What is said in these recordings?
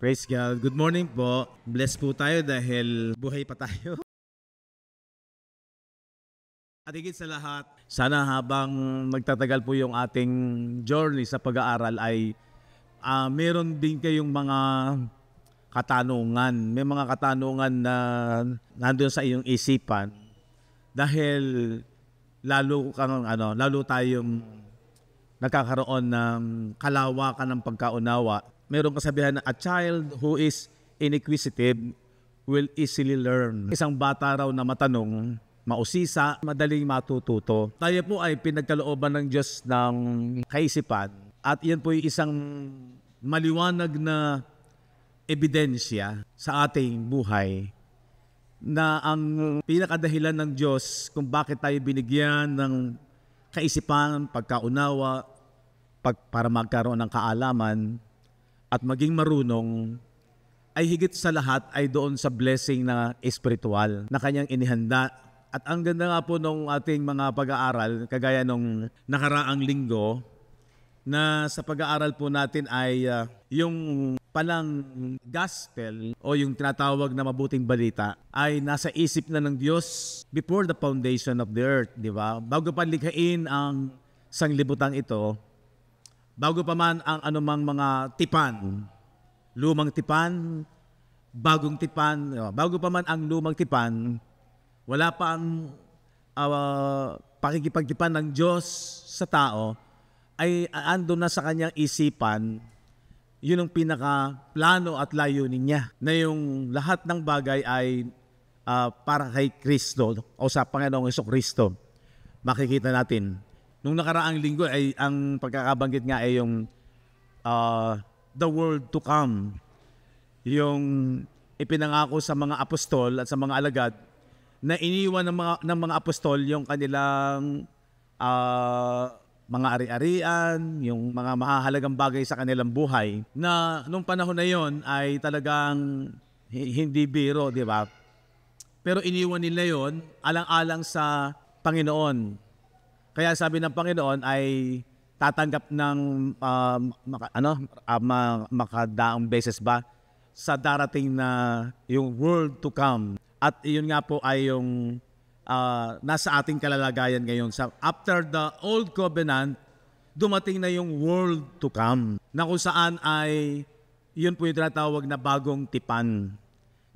Praise God. Good morning po. Bless po tayo dahil buhay pa tayo. At higit sa lahat, sana habang magtatagal po yung ating journey sa pag-aaral ay meron din kayong mga katanungan. May mga katanungan na nandun sa iyong isipan dahil lalo tayong nagkakaroon ng kalawakan ng pagkaunawa. Mayroong kasabihan na a child who is inquisitive will easily learn. Isang bata raw na matanong, mausisa, madaling matututo. Tayo po ay pinagkalooban ng Diyos ng kaisipan at iyan po yung isang maliwanag na ebidensya sa ating buhay na ang pinakadahilan ng Diyos kung bakit tayo binigyan ng kaisipan, pagkaunawa, para magkaroon ng kaalaman, at maging marunong, ay higit sa lahat ay doon sa blessing na espiritual na kanyang inihanda. At ang ganda nga po nung ating mga pag-aaral, kagaya nung nakaraang linggo, na sa pag-aaral po natin ay yung palang gospel o yung tinatawag na mabuting balita ay nasa isip na ng Diyos before the foundation of the earth, di ba? Bago pa likhain ang sanglibutang ito, bago pa man ang anumang mga tipan, lumang tipan, bagong tipan, bago pa man ang lumang tipan, wala pa ang pakikipagtipan ng Diyos sa tao, ay ando na sa kanyang isipan, yun ang pinaka-plano at layunin niya, na yung lahat ng bagay ay para kay Kristo o sa Panginoong Jesucristo. Makikita natin. Nung nakaraang linggo ay ang pagkakabanggit nga ay yung the world to come. Yung ipinangako sa mga apostol at sa mga alagad na iniwan ng mga apostol yung kanilang mga ari-arian, yung mga mahahalagang bagay sa kanilang buhay na nung panahon na yon ay talagang hindi biro, di ba? Pero iniwan nila yon alang-alang sa Panginoon. Kaya sabi ng Panginoon ay tatanggap ng makadaang beses ba sa darating na yung world to come. At iyon nga po ay yung nasa ating kalalagayan ngayon. After the old covenant, dumating na yung world to come. Na kung saan ay yun po yung tinatawag na bagong tipan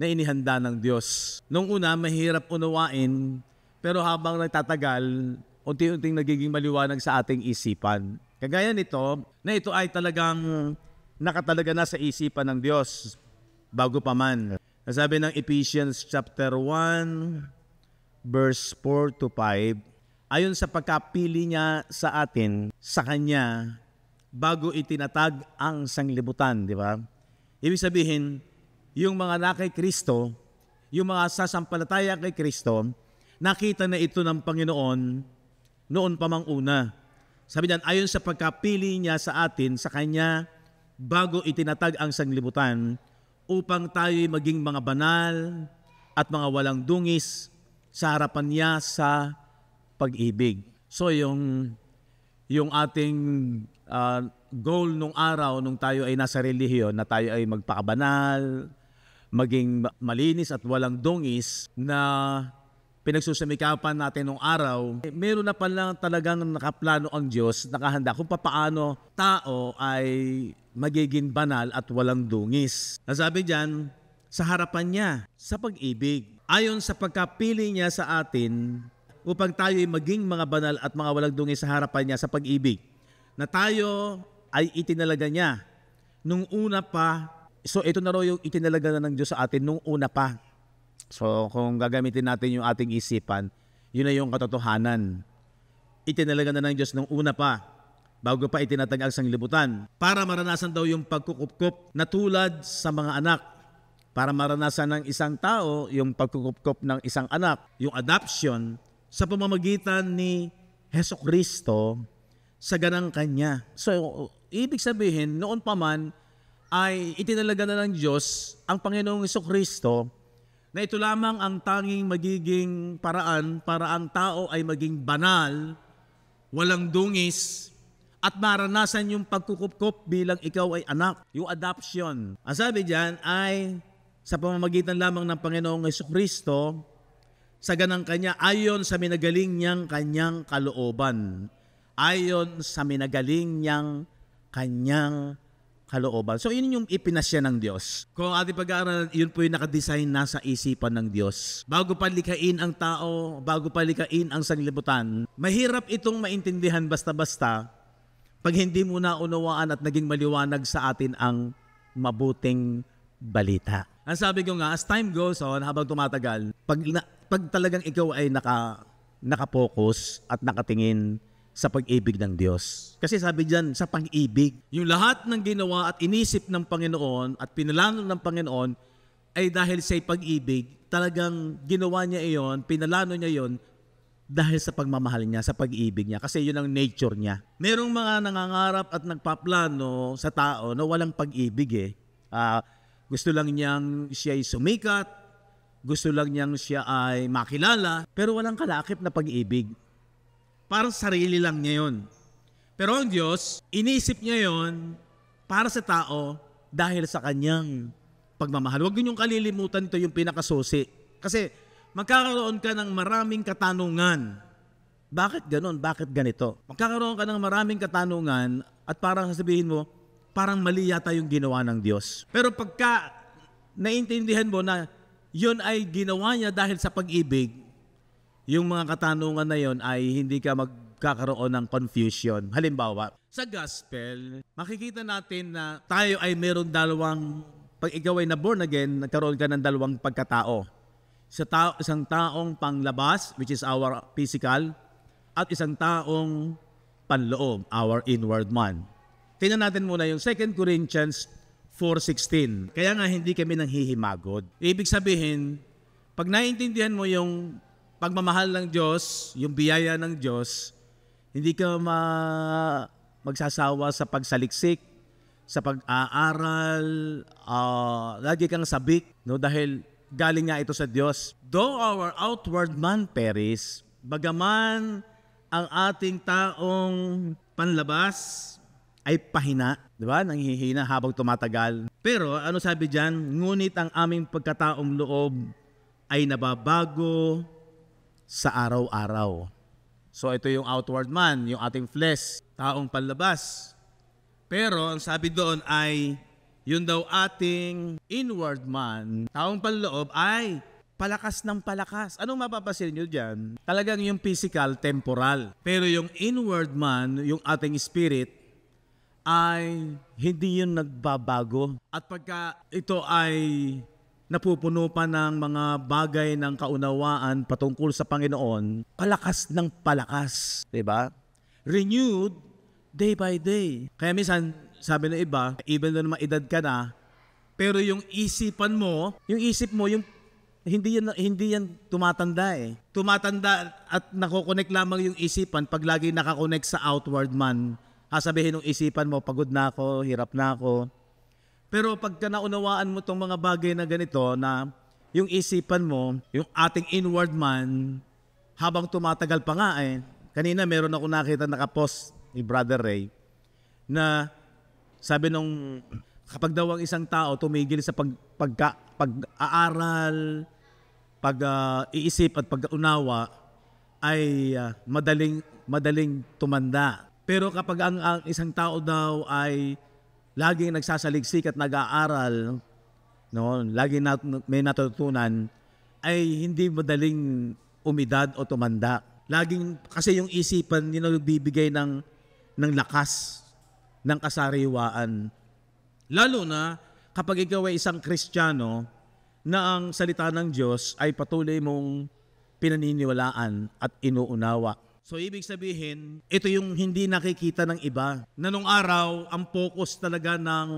na inihanda ng Diyos. Nung una, mahirap unawain, pero habang nagtatagal, unti-unting nagiging maliwanag sa ating isipan. Kagaya nito, na ito ay talagang nakatalaga na sa isipan ng Diyos bago pa man. Sabi ng Ephesians chapter 1, verse 4 to 5, ayon sa pagkapili niya sa atin, sa Kanya, bago itinatag ang sanglibutan, di ba? Ibig sabihin, yung mga na kay Kristo, yung mga sasampalataya kay Kristo, nakita na ito ng Panginoon noon pa mang una. Sabi niyan, ayon sa pagkapili niya sa atin, sa Kanya, bago itinatag ang sanglibutan, upang tayo'y maging mga banal at mga walang dungis sa harapan niya sa pag-ibig. So yung ating goal nung araw, nung tayo ay nasa relihiyon, na tayo ay magpakabanal, maging malinis at walang dungis, na pinagsusumikapan natin nung araw, meron na pala talagang nakaplano ang Diyos, nakahanda kung paano tao ay magiging banal at walang dungis. Nasabi diyan, sa harapan niya, sa pag-ibig. Ayon sa pagkapili niya sa atin, upang tayo ay maging mga banal at mga walang dungis sa harapan niya sa pag-ibig, na tayo ay itinalaga niya nung una pa. So ito na raw yung itinalaga na ng Diyos sa atin nung una pa. So kung gagamitin natin yung ating isipan, yun na yung katotohanan. Itinalaga na ng Diyos nung una pa, bago pa itinatag ang sanglibutan, para maranasan daw yung pagkukupkup na tulad sa mga anak. Para maranasan ng isang tao yung pagkukupkup ng isang anak, yung adoption, sa pamamagitan ni Jesucristo sa ganang Kanya. So ibig sabihin, noon pa man ay itinalaga na ng Diyos ang Panginoong Jesucristo na ito lamang ang tanging magiging paraan para ang tao ay maging banal, walang dungis, at maranasan yung pagkukupkup bilang ikaw ay anak, yung adoption. Ang sabi diyan ay sa pamamagitan lamang ng Panginoong Jesucristo, sa ganang kanya, ayon sa minagaling niyang kanyang kalooban. Ayon sa minagaling niyang kanyang kalooban. So, yun yung ipinasya ng Diyos. Kung ating pag-aaral, yun po yung nakadesign na sa isipan ng Diyos. Bago palikain ang tao, bago palikain ang sanglibutan, mahirap itong maintindihan basta-basta pag hindi mo naunawaan at naging maliwanag sa atin ang mabuting balita. Ang sabi ko nga, as time goes on, habang tumatagal, pag talagang ikaw ay nakapokus at nakatingin sa pag-ibig ng Diyos. Kasi sabi diyan, sa pag-ibig, yung lahat ng ginawa at inisip ng Panginoon at pinalano ng Panginoon ay dahil sa pag-ibig, talagang ginawa niya iyon, pinalano niya iyon dahil sa pagmamahal niya, sa pag-ibig niya. Kasi yun ang nature niya. Merong mga nangangarap at nagpaplano sa tao na walang pag-ibig eh. Gusto lang niyang siya ay sumikat, gusto lang niyang siya ay makilala, pero walang kalakip na pag-ibig. Parang sarili lang niya yun. Pero ang Diyos, inisip niya yun para sa tao dahil sa kanyang pagmamahal. Huwag ninyong kalilimutan, ito yung pinakasusi. Kasi magkakaroon ka ng maraming katanungan. Bakit ganon? Bakit ganito? Magkakaroon ka ng maraming katanungan at parang sasabihin mo, parang mali yata yung ginawa ng Diyos. Pero pagka naintindihan mo na yun ay ginawa niya dahil sa pag-ibig, yung mga katanungan na yun ay hindi ka magkakaroon ng confusion. Halimbawa, sa gospel, makikita natin na tayo ay meron dalawang, pag ikaw ay na-born again, nagkaroon ka ng dalawang pagkatao. Isang taong panglabas, which is our physical, at isang taong panloob, our inward man. Tingnan natin muna yung 2 Corinthians 4:16. Kaya nga hindi kami nanghihimagod. Ibig sabihin, pag naiintindihan mo yung pagmamahal ng Diyos, yung biyaya ng Diyos, hindi ka magsasawa sa pagsaliksik, sa pag-aaral, lagi kang sabik, no? Dahil galing nga ito sa Diyos. Though our outward man perish, bagaman ang ating taong panlabas ay pahina, di ba? Nanghihina habang tumatagal. Pero ano sabi diyan? Ngunit ang aming pagkataong loob ay nababago sa araw-araw. So ito yung outward man, yung ating flesh, taong panlabas. Pero ang sabi doon ay yun daw ating inward man, taong panloob ay palakas ng palakas. Anong mapapasin nyo dyan? Talagang yung physical, temporal. Pero yung inward man, yung ating spirit, ay hindi yun nagbabago. At pagka ito ay napupuno pa ng mga bagay ng kaunawaan patungkol sa Panginoon, palakas ng palakas. Diba? Renewed day by day. Kaya minsan, sabi ng iba, even though naman edad ka na, pero yung isipan mo, yung hindi yan tumatanda eh. Tumatanda at nakokonek lamang yung isipan pag lagi nakakonek sa outward man. Sabihin ng isipan mo, pagod na ako, hirap na ako. Pero pagka naunawaan mo tong mga bagay na ganito, na yung isipan mo, yung ating inward man, habang tumatagal pa nga eh. Kanina meron ako nakita nakapost ni Brother Ray, na sabi nung kapag daw ang isang tao tumigil sa pag-aaral, pag-iisip at pag-unawa, ay madaling tumanda. Pero kapag ang isang tao daw ay laging nagsasaliksik at nag-aaral, no, laging may natutunan, ay hindi madaling umidad o tumanda. Laging, kasi yung isipan, yun ang bibigay ng lakas, ng kasariwaan. Lalo na kapag ikaw ay isang Kristiyano na ang salita ng Diyos ay patuloy mong pinaniniwalaan at inuunawa. So ibig sabihin, ito yung hindi nakikita ng iba. Na nung araw, ang focus talaga ng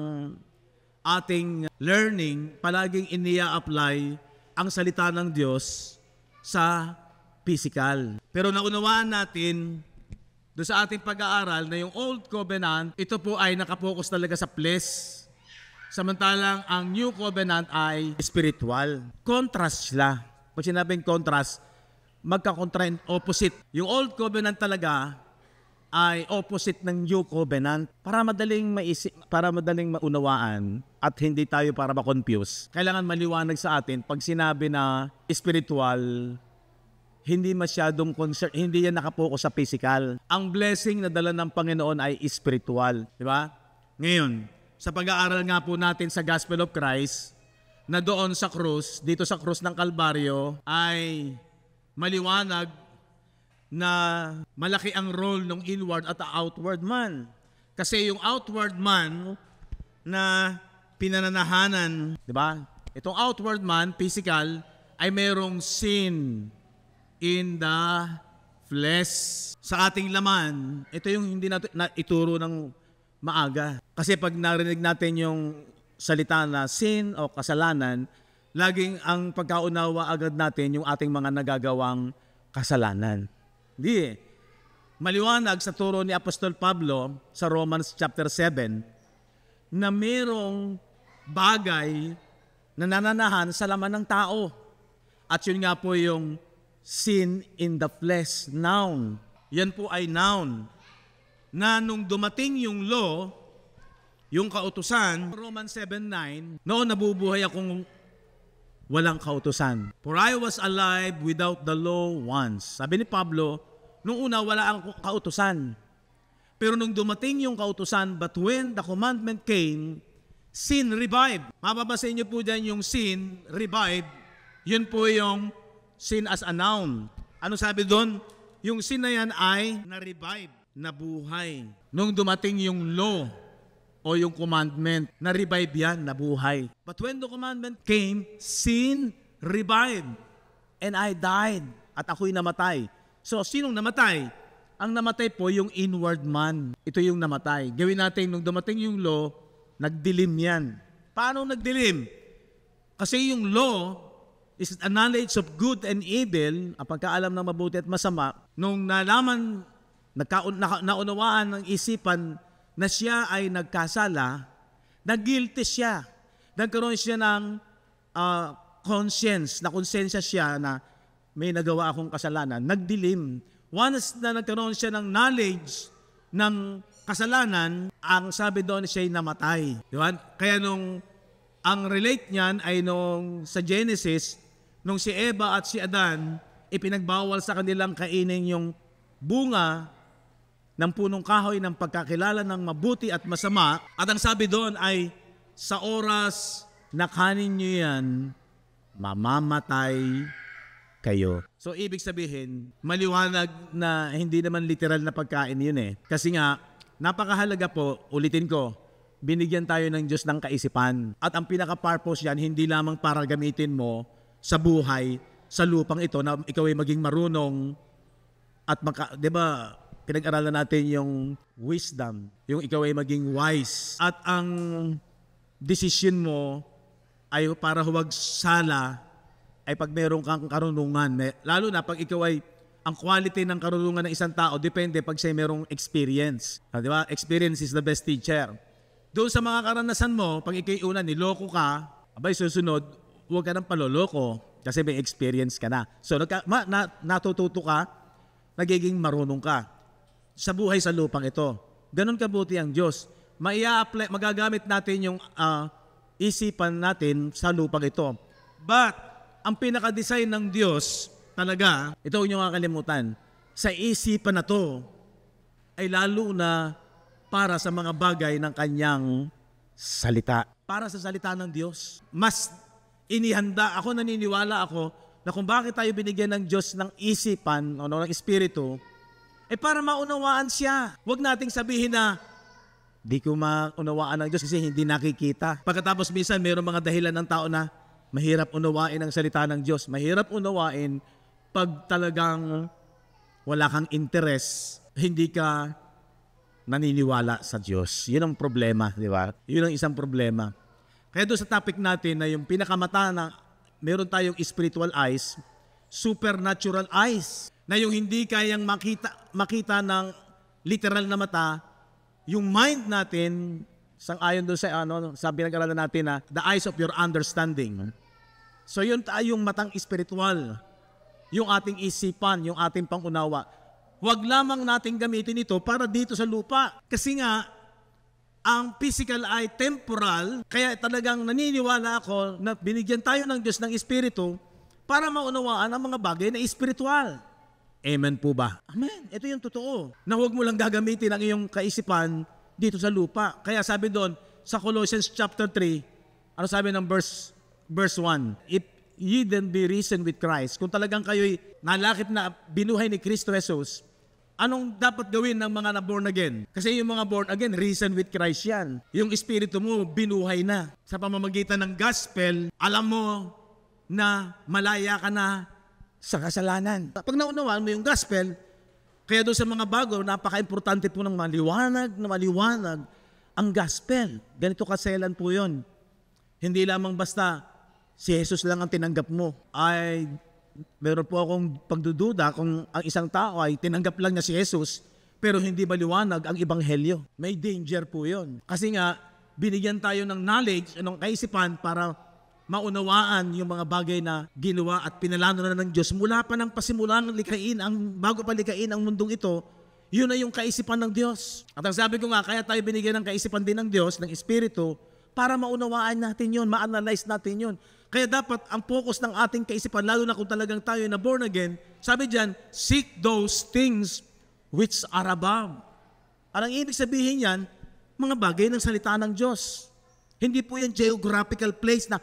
ating learning, palaging iniya-apply ang salita ng Diyos sa physical. Pero naunawaan natin, doon sa ating pag-aaral na yung Old Covenant, ito po ay nakapokus talaga sa flesh. Samantalang ang New Covenant ay spiritual. Contrast sila. Pag sinabing contrast, magkakontra and opposite. Yung Old Covenant talaga ay opposite ng New Covenant. Para madaling maisip, para madaling maunawaan at hindi tayo para ma-confuse, kailangan maliwanag sa atin pag sinabi na spiritual, hindi masyadong concern, hindi yan nakapokus sa physical. Ang blessing na dala ng Panginoon ay spiritual. Di ba? Ngayon, sa pag-aaral nga po natin sa Gospel of Christ, na doon sa krus, dito sa krus ng Kalbaryo, ay maliwanag na malaki ang role ng inward at outward man. Kasi yung outward man na pinananahanan, di ba? Itong outward man, physical, ay mayroong sin in the flesh. Sa ating laman, ito yung hindi natin na ituro ng maaga. Kasi pag narinig natin yung salita na sin o kasalanan, laging ang pagkaunawa agad natin yung ating mga nagagawang kasalanan. Hindi. Maliwanag sa turo ni Apostol Pablo sa Romans chapter 7 na mayroong bagay na nananahan sa laman ng tao. At yun nga po yung sin in the flesh, noun. Yan po ay noun. Na nung dumating yung law, yung kautusan, Romans 7:9, noon nabubuhay akong walang kautusan. For I was alive without the law once. Sabi ni Pablo, nung una wala akong kautusan. Pero nung dumating yung kautusan, but when the commandment came, sin revived. Mapapasin niyo po dyan yung sin revived. Yun po yung sin as a noun. Ano sabi doon? Yung sin na yan ay na-revive, nabuhay. Nung dumating yung law o yung commandment, na-revive yan, nabuhay. But when the commandment came, sin revived. And I died. At ako'y namatay. So, sinong namatay? Ang namatay po yung inward man. Ito yung namatay. Gawin natin, nung dumating yung law, nagdilim yan. Paano nagdilim? Kasi yung law is a knowledge of good and evil, ang pagkaalam ng mabuti at masama. Nung nalaman, naunawaan ng isipan na siya ay nagkasala, nag-guilty siya. Nagkaroon siya ng conscience, na konsensya siya na may nagawa akong kasalanan. Nagdilim. Once na nagkaroon siya ng knowledge ng kasalanan, ang sabi doon siya ay namatay. Diba? Kaya nung ang relate niyan ay nung sa Genesis, nung si Eva at si Adan, ipinagbawal sa kanilang kainin yung bunga ng punong kahoy ng pagkakilala ng mabuti at masama. At ang sabi doon ay, sa oras na kanin nyo yan, mamamatay kayo. So, ibig sabihin, maliwanag na hindi naman literal na pagkain yun eh. Kasi nga, napakahalaga po, ulitin ko, binigyan tayo ng Diyos ng kaisipan. At ang pinaka-purpose yan, hindi lamang para gamitin mo sa buhay, sa lupang ito, na ikaw ay maging marunong at di ba, pinag-aralan natin yung wisdom, yung ikaw ay maging wise. At ang decision mo ay para huwag sala ay pag meron kang karunungan. Lalo na pag ikaw ay, ang quality ng karunungan ng isang tao, depende pag siya merong experience. Di ba? Experience is the best teacher. Doon sa mga karanasan mo, pag ikay una, niloko ka, abay susunod, huwag ka nang paloloko kasi may experience ka na. So natututo ka, nagiging marunong ka sa buhay sa lupang ito. Ganon kabuti ang Diyos. Magagamit natin yung isipan natin sa lupang ito. But ang pinaka-design ng Diyos talaga, ito yung kakalimutan, sa isipan na to ay lalo na para sa mga bagay ng kanyang salita. Para sa salita ng Diyos. Mas inihanda ako, naniniwala ako na kung bakit tayo binigyan ng Diyos ng isipan o ng espiritu, para maunawaan siya. Huwag nating sabihin na di ko maunawaan ng Diyos kasi hindi nakikita. Pagkatapos minsan mayroong mga dahilan ng tao na mahirap unawain ang salita ng Diyos. Mahirap unawain pag talagang wala kang interest, hindi ka naniniwala sa Diyos. Yun ang problema, di ba? Yun ang isang problema. Kaya doon sa topic natin na yung pinakamata na meron tayong spiritual eyes, supernatural eyes, na yung hindi kayang makita ng literal na mata, yung mind natin Sang-ayon doon sa sabi ng aralan natin na the eyes of your understanding. So yun yung matang espiritual, yung ating isipan, yung ating pangunawa. Huwag lamang nating gamitin ito para dito sa lupa. Kasi nga, ang physical ay temporal, kaya talagang naniniwala ako na binigyan tayo ng Diyos ng Espiritu para maunawaan ang mga bagay na espiritual. Amen po ba? Amen. Ito yung totoo. Na huwag mo lang gagamitin ang iyong kaisipan dito sa lupa. Kaya sabi doon, sa Colossians chapter 3, ano sabi ng verse 1? If ye then be risen with Christ, kung talagang kayo'y nalakip na binuhay ni Kristo Jesus, anong dapat gawin ng mga na-born again? Kasi yung mga born again, risen with Christ yan. Yung espiritu mo, binuhay na. Sa pamamagitan ng gospel, alam mo na malaya ka na sa kasalanan. Pag naunawaan mo yung gospel, kaya doon sa mga bago, napaka-importante po ng maliwanag ang gospel. Ganito kaselan po yun. Hindi lamang basta si Jesus lang ang tinanggap mo. Ay, meron po akong pagdududa kung ang isang tao ay tinanggap lang niya si Jesus, pero hindi maliwanag ang ebanghelyo. May danger po yun. Kasi nga, binigyan tayo ng knowledge, ng kaisipan para maunawaan yung mga bagay na ginawa at pinalano na ng Diyos. Mula pa ng pasimulang likhain, bago pa likhain ang mundong ito, yun na yung kaisipan ng Diyos. At ang sabi ko nga, kaya tayo binigyan ng kaisipan din ng Diyos, ng Espiritu, para maunawaan natin yun, ma-analyze natin yun. Kaya dapat ang focus ng ating kaisipan, lalo na kung talagang tayo na born again, sabi diyan, seek those things which are above. Ang ibig sabihin yan, mga bagay ng salita ng Diyos. Hindi po yan geographical place na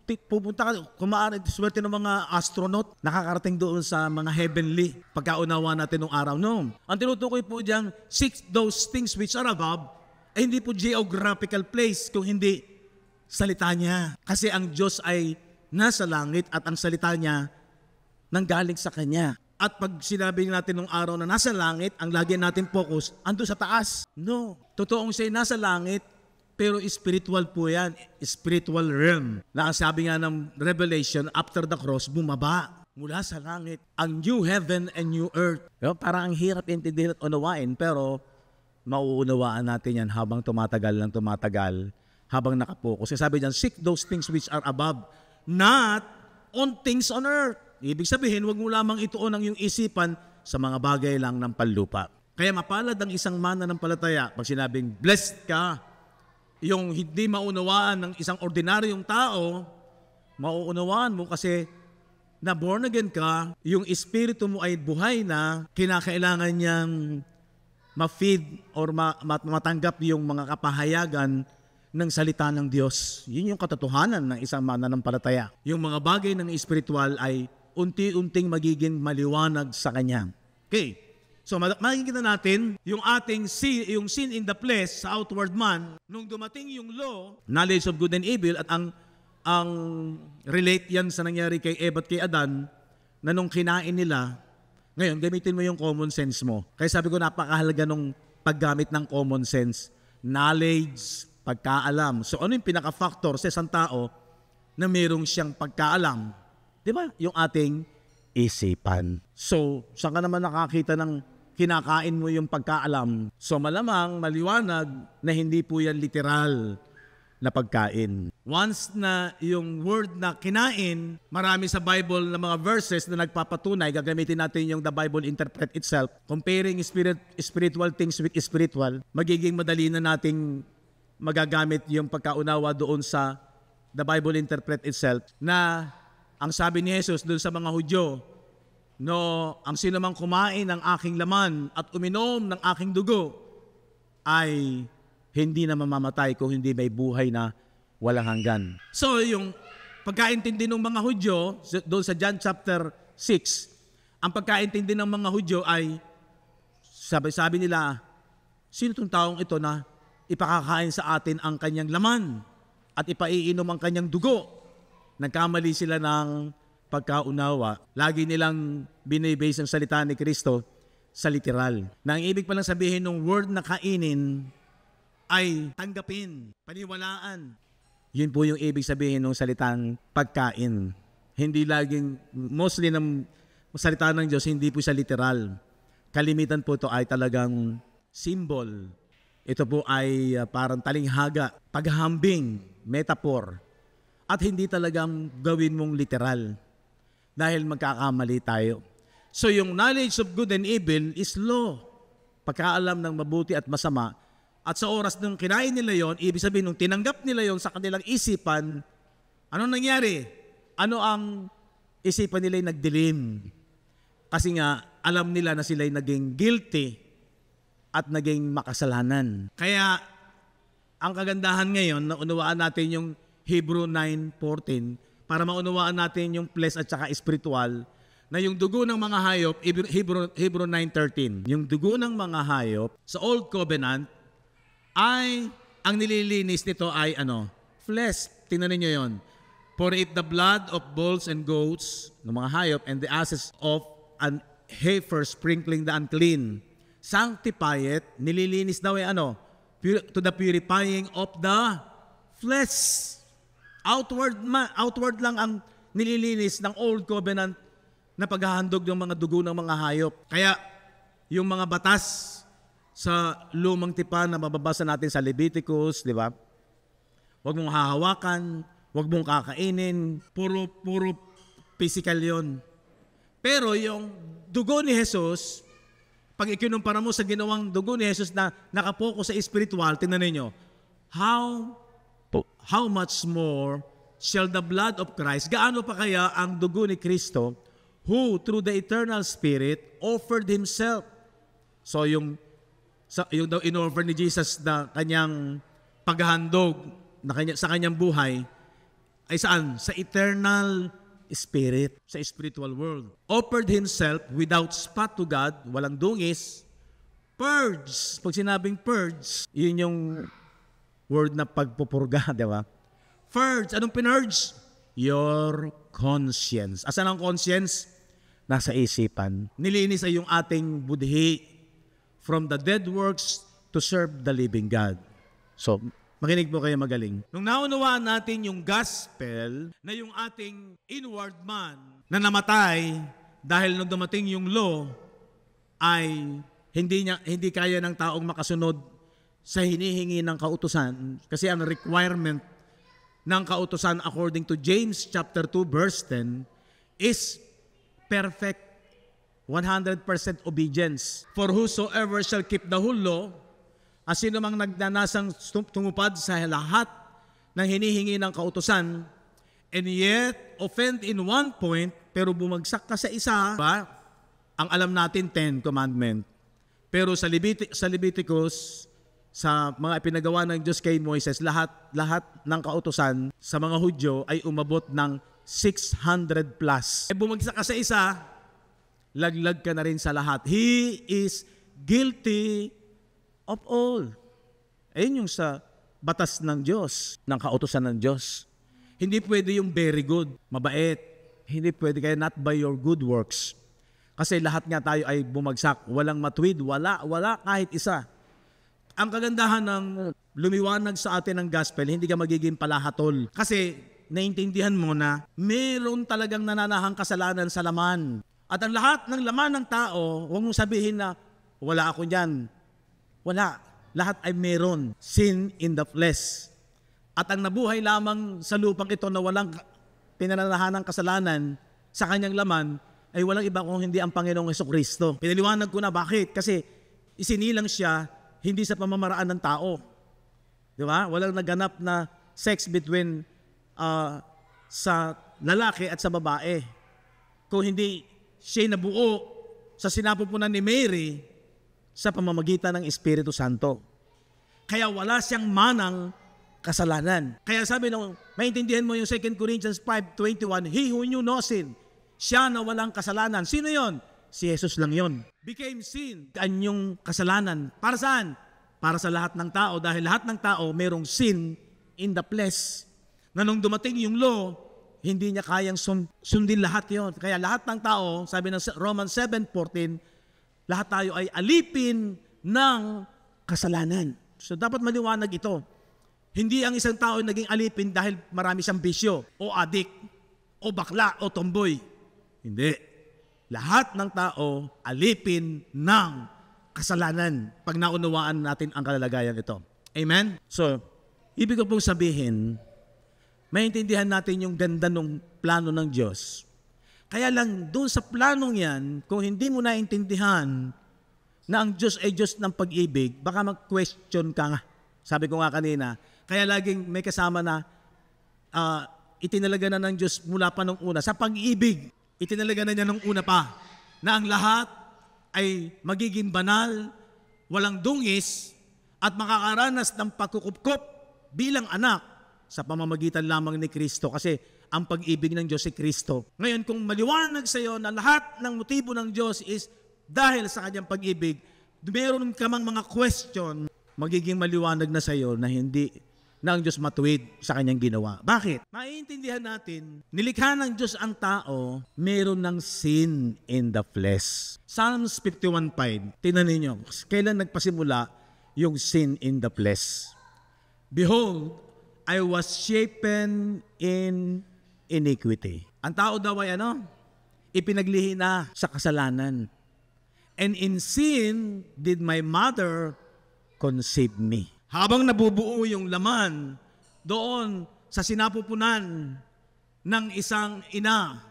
pupunta ka, kumaari, swerte ng mga astronaut, nakakarating doon sa mga heavenly, pagkaunawa natin ng araw. No. Ang tinutukoy po diyan, seek those things which are above, ay hindi po geographical place, kung hindi salita niya. Kasi ang Diyos ay nasa langit at ang salita niya nanggaling sa Kanya. At pag sinabi natin nung araw na nasa langit, ang lagi natin focus, ando sa taas. No. Totoong siya nasa langit, pero spiritual po yan. Spiritual realm. Na ang sabi nga ng Revelation, after the cross, bumaba mula sa langit. Ang new heaven and new earth. Pero parang ang hirap intindihin at unawain, pero mauunawaan natin yan habang tumatagal, habang nakapokus. Sabi diyan, seek those things which are above, not on things on earth. Ibig sabihin, huwag mo lamang ituon ang iyong isipan sa mga bagay lang ng panlupa. Kaya mapalad ang isang mananampalataya pag sinabing, blessed ka, yung hindi maunawaan ng isang ordinaryong tao, mauunawaan mo kasi na born again ka, yung espiritu mo ay buhay na, kinakailangan niyang ma-feed or matanggap yung mga kapahayagan ng salita ng Diyos. Yun yung katotohanan ng isang mananampalataya. Yung mga bagay ng espiritual ay unti-unting magiging maliwanag sa Kanya. Okay. So makikita natin yung ating yung sin in the flesh sa outward man, nung dumating yung law, knowledge of good and evil, at ang relate yan sa nangyari kay Eva at kay Adan, na nung kinain nila, ngayon, gamitin mo yung common sense mo. Kaya sabi ko, napakahalaga nung paggamit ng common sense. Knowledge, pagkaalam. So ano yung pinaka-factor sa isang tao na mayroong siyang pagkaalam? Di ba? Yung ating isipan. So, saan ka naman nakakita ng kinakain mo yung pagkaalam? So malamang, maliwanag na hindi po yan literal na pagkain. Once na yung word na kinain, marami sa Bible na mga verses na nagpapatunay, gagamitin natin yung the Bible interpret itself, comparing spiritual things with spiritual, magiging madali na nating magagamit yung pagkaunawa doon sa the Bible interpret itself, na ang sabi ni Jesus doon sa mga Hudyo, no, ang sino mang kumain ng aking laman at uminom ng aking dugo ay hindi na mamamatay kung hindi may buhay na walang hanggan. So yung pagkaintindi ng mga Hudyo, doon sa John chapter 6, ang pagkaintindi ng mga Hudyo ay, sabi nila, sino itong taong ito na ipakakain sa atin ang kanyang laman at ipaiinom ang kanyang dugo? Nagkamali sila ng pagkaunawa. Lagi nilang binibase ang salita ni Kristo sa literal. Na ang ibig palang sabihin ng word na kainin ay tanggapin, paniwalaan. Yun po yung ibig sabihin ng salitang pagkain. Hindi laging, mostly ng salita ng Diyos, hindi po siya literal. Kalimitan po ito ay talagang symbol Ito po ay parang talinghaga, paghahambing, metaphor. At hindi talagang gawin mong literal dahil magkakamali tayo. So yung knowledge of good and evil is law. Pagkaalam ng mabuti at masama. At sa oras nung kinain nila yon, ibig sabihin nung tinanggap nila yon sa kanilang isipan, anong nangyari? Ano ang isipan nila nagdilim? Kasi nga, alam nila na sila'y naging guilty at naging makasalanan. Kaya, ang kagandahan ngayon, na unawaan natin yung Hebrew 9:14, para maunawaan natin yung flesh at saka spiritual, na yung dugo ng mga hayop, Hebrew 9:13, yung dugo ng mga hayop sa Old Covenant, ay, ang nililinis nito ay flesh. Tingnan niyo yon. For if the blood of bulls and goats, ng mga hayop, and the ashes of an heifer sprinkling the unclean, sanctify it, nililinis daw ay to the purifying of the flesh. Outward lang ang nililinis ng Old Covenant na paghahandog ng mga dugo ng mga hayop. Kaya, yung mga batas sa lumang tipan na mababasa natin sa Leviticus, di ba? Huwag mong hahawakan, huwag mong kakainin, puro physical yon. Pero yung dugo ni Jesus, pag ikinumpara mo sa ginawang dugo ni Jesus na nakapokus sa spiritual, tingnan ninyo, how much more shall the blood of Christ, gaano pa kaya ang dugo ni Kristo, who through the eternal Spirit offered Himself. So yung daw in-offer ni Jesus na kanyang paghahandog sa kanyang buhay ay saan? Sa eternal spirit, sa spiritual world. Offered Himself without spot to God, walang dungis, purge. Pag sinabing purge, yun yung word na pagpupurga, di ba? Purge. Anong pinurge? Your conscience. Asan ang conscience? Nasa isipan. Nilinis ay yung ating budhi from the dead works to serve the living God. So, makinig po kayo magaling. Nung naunawaan natin yung gospel na yung ating inward man na namatay dahil nung dumating yung law ay hindi kaya ng taong makasunod sa hinihingi ng kautusan kasi ang requirement ng kautusan according to James chapter 2 verse 10 is perfect 100% obedience. For whosoever shall keep the whole law, sino mang nagnanasang tumupad sa lahat ng hinihingi ng kautusan, and yet offend in one point, pero bumagsak ka sa isa, ba? Ang alam natin, 10 commandment. Pero sa Leviticus, sa mga ipinagawa ng Diyos kay Moises, lahat ng kautusan sa mga Hudyo ay umabot ng 600 plus. Bumagsak ka sa isa, laglag ka na rin sa lahat. He is guilty of all. Ayun yung sa batas ng Diyos, ng kautusan ng Diyos. Hindi pwede yung very good, mabait. Hindi pwede kaya not by your good works. Kasi lahat nga tayo ay bumagsak. Walang matuwid, wala kahit isa. Ang kagandahan ng lumiwanag sa atin ng gospel, hindi ka magiging palahatol. Kasi naintindihan mo na meron talagang nananahang kasalanan sa laman. At ang lahat ng laman ng tao, huwag mong sabihin na wala ako dyan. Wala. Lahat ay meron. Sin in the flesh. At ang nabuhay lamang sa lupang ito na walang pinananahan ng kasalanan sa kanyang laman, ay walang iba kung hindi ang Panginoong Jesucristo. Pinaliwanag ko na bakit. Kasi isinilang siya hindi sa pamamaraan ng tao. Di ba? Walang naganap na sex between sa lalaki at sa babae. Kung hindi siya nabuo sa sinapupunan ni Mary sa pamamagitan ng Espiritu Santo. Kaya wala siyang manang kasalanan. Kaya sabi nung, maintindihan mo yung 2 Corinthians 5:21, He who knew no sin, siya na walang kasalanan. Sino yon? Si Jesus lang yon. Became sin. Kanyang kasalanan. Para saan? Para sa lahat ng tao. Dahil lahat ng tao merong sin in the flesh. Na nung dumating yung law, hindi niya kayang sundin lahat yon. Kaya lahat ng tao, sabi ng Romans 7:14, lahat tayo ay alipin ng kasalanan. So dapat maliwanag ito. Hindi ang isang tao ay naging alipin dahil marami siyang bisyo, o adik, o bakla, o tomboy. Hindi. Lahat ng tao alipin ng kasalanan pag naunawaan natin ang kalalagayan ito. Amen? So, ibig ko pong sabihin, maintindihan natin yung ganda ng plano ng Diyos. Kaya lang, doon sa planong yan, kung hindi mo naintindihan na ang Diyos ay Diyos ng pag-ibig, baka mag-question ka nga. Sabi ko nga kanina, kaya laging may kasama na itinalaga na ng Diyos mula pa nung una. Sa pag-ibig, itinalaga na niya nung una pa na ang lahat ay magiging banal, walang dungis, at makakaranas ng pagkukupkop bilang anak sa pamamagitan lamang ni Kristo. Kasi ang pag-ibig ng Diyos si Kristo. Ngayon, kung maliwanag sa iyo na lahat ng motibo ng Diyos is dahil sa kanyang pag-ibig, meron ka mang mga question, magiging maliwanag na sa iyo na hindi na ang Diyos matuwid sa kanyang ginawa. Bakit? Maiintindihan natin, nilikha ng Diyos ang tao, meron ng sin in the flesh. Psalms 51:5, tingnan ninyo, kailan nagpasimula yung sin in the flesh? Behold, I was shapen in iniquity. Ang tao daw ay ipinaglihi na sa kasalanan. And in sin did my mother conceive me. Habang nabubuo yung laman doon sa sinapupunan ng isang ina,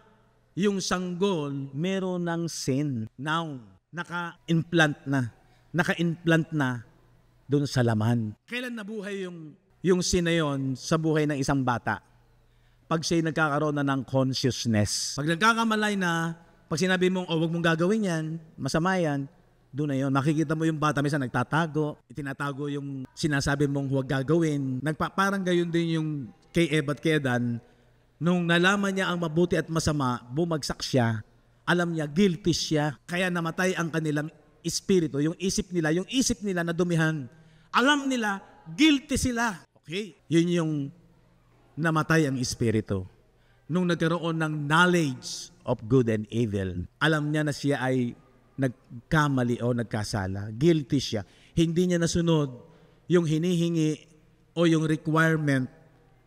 yung sanggol, meron ng sin. Now, naka-implant na doon sa laman. Kailan nabuhay yung sin na yun sa buhay ng isang bata? Pag siya'y nagkakaroon na ng consciousness. Pag nagkakamalay na, pag sinabi mong, wag mong gagawin yan, masama yan, doon na yun. Makikita mo yung bata, minsan nagtatago, itinatago yung sinasabi mong huwag gagawin. Parang gayon din yung kay Eva at kay Adan, nung nalaman niya ang mabuti at masama, bumagsak siya, alam niya, guilty siya, kaya namatay ang kanilang espiritu, yung isip nila na dumihan. Alam nila, guilty sila. Okay? Yun yung namatay ang espiritu. Nung nagkaroon ng knowledge of good and evil, alam niya na siya ay nagkamali o nagkasala. Guilty siya. Hindi niya nasunod yung hinihingi o yung requirement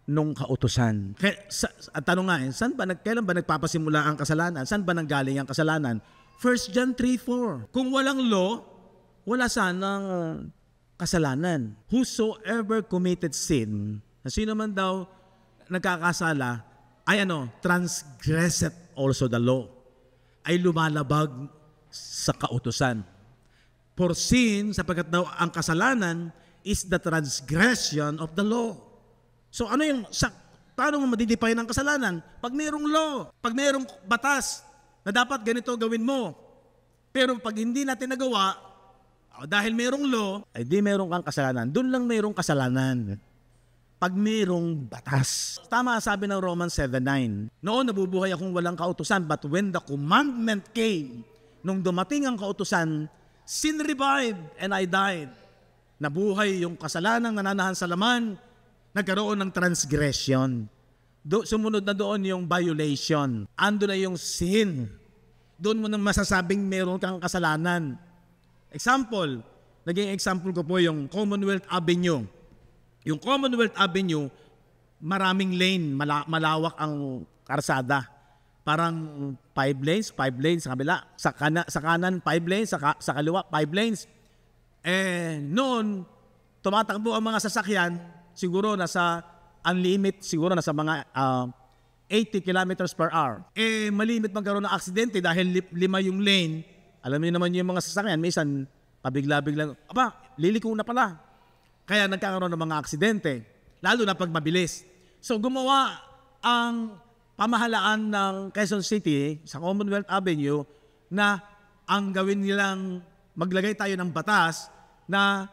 nung kautusan. At tanong nga, kailan ba nagpapasimula ang kasalanan? Saan ba nanggaling ang kasalanan? 1 John 3:4. Kung walang law, wala sanang kasalanan. Whosoever committed sin, na sino man daw nagkakasala, ay transgresseth also the law, ay lumalabag sa kautusan. For sin, sapagkat daw ang kasalanan is the transgression of the law. So paano mo madidefine ang kasalanan? Pag mayroong law, pag mayroong batas na dapat ganito gawin mo. Pero pag hindi natin nagawa, dahil mayroong law, ay di mayroong kang kasalanan. Doon lang mayroong kasalanan. Pag mayroong batas. Tama sabi ng Romans 7:9. Noon nabubuhay akong walang kautusan, but when the commandment came, nung dumating ang kautusan, sin revived and I died. Nabuhay yung kasalanang nananahan sa laman, nagkaroon ng transgression. Sumunod na doon yung violation. Ando na yung sin. Doon mo nang masasabing meron kang kasalanan. Example, naging example ko po yung Commonwealth Avenue. Yung Commonwealth Avenue, maraming lane, malawak ang karsada. Parang 5 lanes sa kabila. Sa kanan 5 lanes, sa kaliwa 5 lanes. Noon, tumatakbo ang mga sasakyan, siguro nasa unlimit, siguro nasa mga 80 kilometers per hour. Malimit magkaroon ng aksidente dahil 5 yung lane. Alam niyo naman yung mga sasakyan, minsan pabigla-biglang, liliko na pala. Kaya nagkakaroon ng mga aksidente, lalo na pag mabilis. So gumawa ang pamahalaan ng Quezon City sa Commonwealth Avenue na ang gawin nilang maglagay tayo ng batas na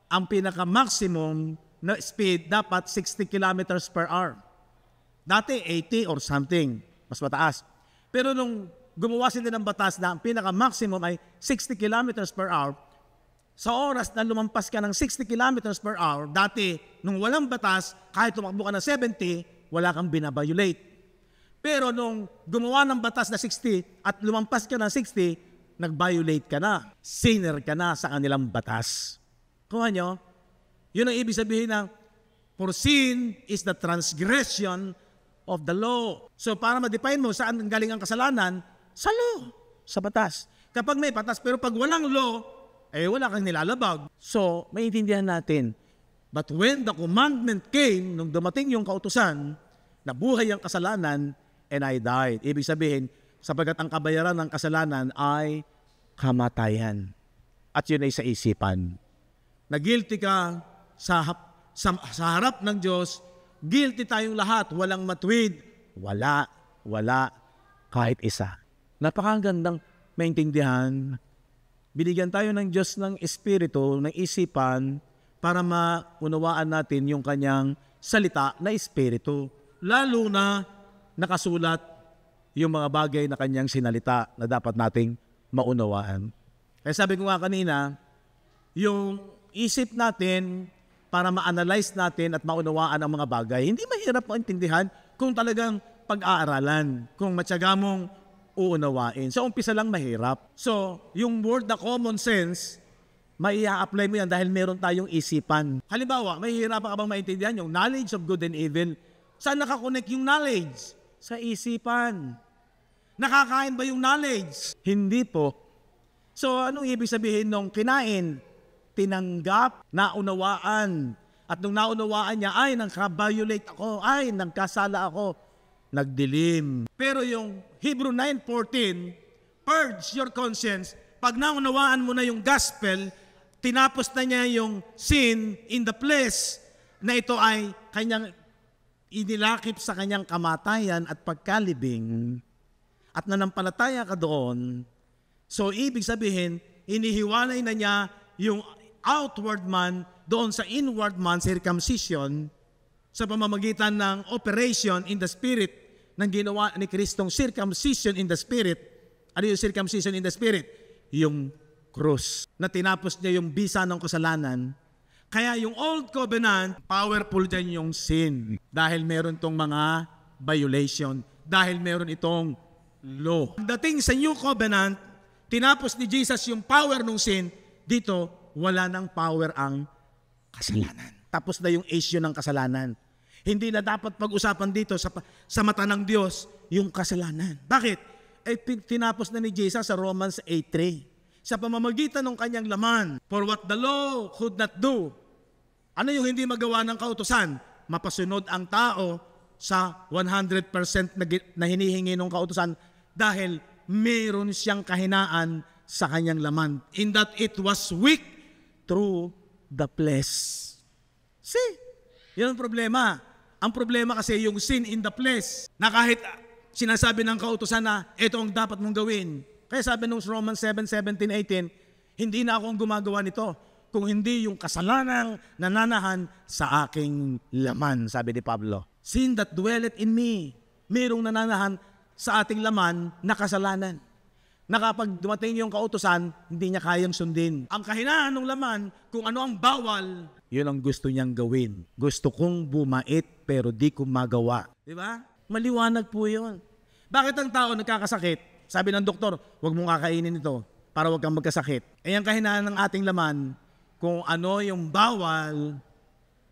ang pinaka-maximum na speed dapat 60 kilometers per hour. Dati 80 or something, mas mataas. Pero nung gumawa sila ng batas na ang pinaka-maximum ay 60 kilometers per hour, sa oras na lumampas ka ng 60 kilometers per hour, dati, nung walang batas, kahit tumakbo ka ng 70, wala kang binabiolate. Pero nung gumawa ng batas na 60 at lumampas ka ng 60, nag-violate ka na. Sinner ka na sa kanilang batas. Kuha nyo? Yun ang ibig sabihin ng, for sin is the transgression of the law. So para ma-define mo saan galing ang kasalanan, sa law, sa batas. Kapag may batas, pero pag walang law, wala kang nilalabag. So, maintindihan natin. But when the commandment came, nung dumating yung kautusan, nabuhay ang kasalanan, and I died. Ibig sabihin, sapagkat ang kabayaran ng kasalanan ay kamatayan. At yun ay sa isipan. Na guilty ka sa harap ng Diyos, guilty tayong lahat, walang matuwid. Wala kahit isa. Napakagandang maintindihan. Binigyan tayo ng Diyos ng Espiritu, ng isipan, para maunawaan natin yung kanyang salita na Espiritu. Lalo na nakasulat yung mga bagay na kanyang sinalita na dapat nating maunawaan. Kaya sabi ko nga kanina, yung isip natin para ma-analyze natin at maunawaan ang mga bagay, hindi mahirap maintindihan kung talagang pag-aaralan, kung matyaga mong uunawain. Sa umpisa lang mahirap. So, yung word na common sense, mai-apply mo yan dahil meron tayong isipan. Halimbawa, mahihirapan ka bang maintindihan yung knowledge of good and evil? Saan nakakonect yung knowledge? Sa isipan. Nakakain ba yung knowledge? Hindi po. So, anong ibig sabihin nung kinain? Tinanggap, naunawaan. At nung naunawaan niya, ay, nagka-violate ako, ay, nagkasala ako, nagdilim. Pero yung Hebrew 9:14, purge your conscience. Pag naunawaan mo na yung gospel, tinapos na niya yung sin in the place na ito ay kanyang inilakip sa kanyang kamatayan at pagkalibing at nanampalataya ka doon. So, ibig sabihin, inihiwalay na niya yung outward man doon sa inward man, circumcision, sa pamamagitan ng operation in the Spirit ng ginawa ni Kristong circumcision in the Spirit. Ano yung circumcision in the Spirit? Yung krus, na tinapos niya yung bisa ng kasalanan. Kaya yung Old Covenant, powerful dyan yung sin. Dahil meron tong mga violation. Dahil meron itong law. Dating sa New Covenant, tinapos ni Jesus yung power ng sin. Dito, wala nang power ang kasalanan. Tapos na yung issue ng kasalanan. Hindi na dapat pag-usapan dito sa mata ng Diyos yung kasalanan. Bakit? Tinapos na ni Jesus sa Romans 8:3. Sa pamamagitan ng kanyang laman, for what the law could not do. Ano yung hindi magawa ng kautusan? Mapasunod ang tao sa 100% na hinihingi ng kautusan dahil meron siyang kahinaan sa kanyang laman. In that it was weak through the flesh. See? Yun ang problema. Ang problema kasi yung sin in the flesh na kahit sinasabi ng kautusan na ito ang dapat mong gawin. Kaya sabi nung Romans 7:17-18, hindi na akong gumagawa nito kung hindi yung kasalanang nananahan sa aking laman, sabi ni Pablo. Sin that dwelleth in me. Merong nananahan sa ating laman na kasalanan. Na kapag dumating yung kautusan, hindi niya kayang sundin. Ang kahinaan ng laman, kung ano ang bawal, yun ang gusto niyang gawin. Gusto kong bumait pero di ko magawa. Di ba? Maliwanag po yun. Bakit ang tao nagkakasakit? Sabi ng doktor, huwag mong kakainin ito para huwag kang magkasakit. Ang kahinaan ng ating laman, kung ano yung bawal,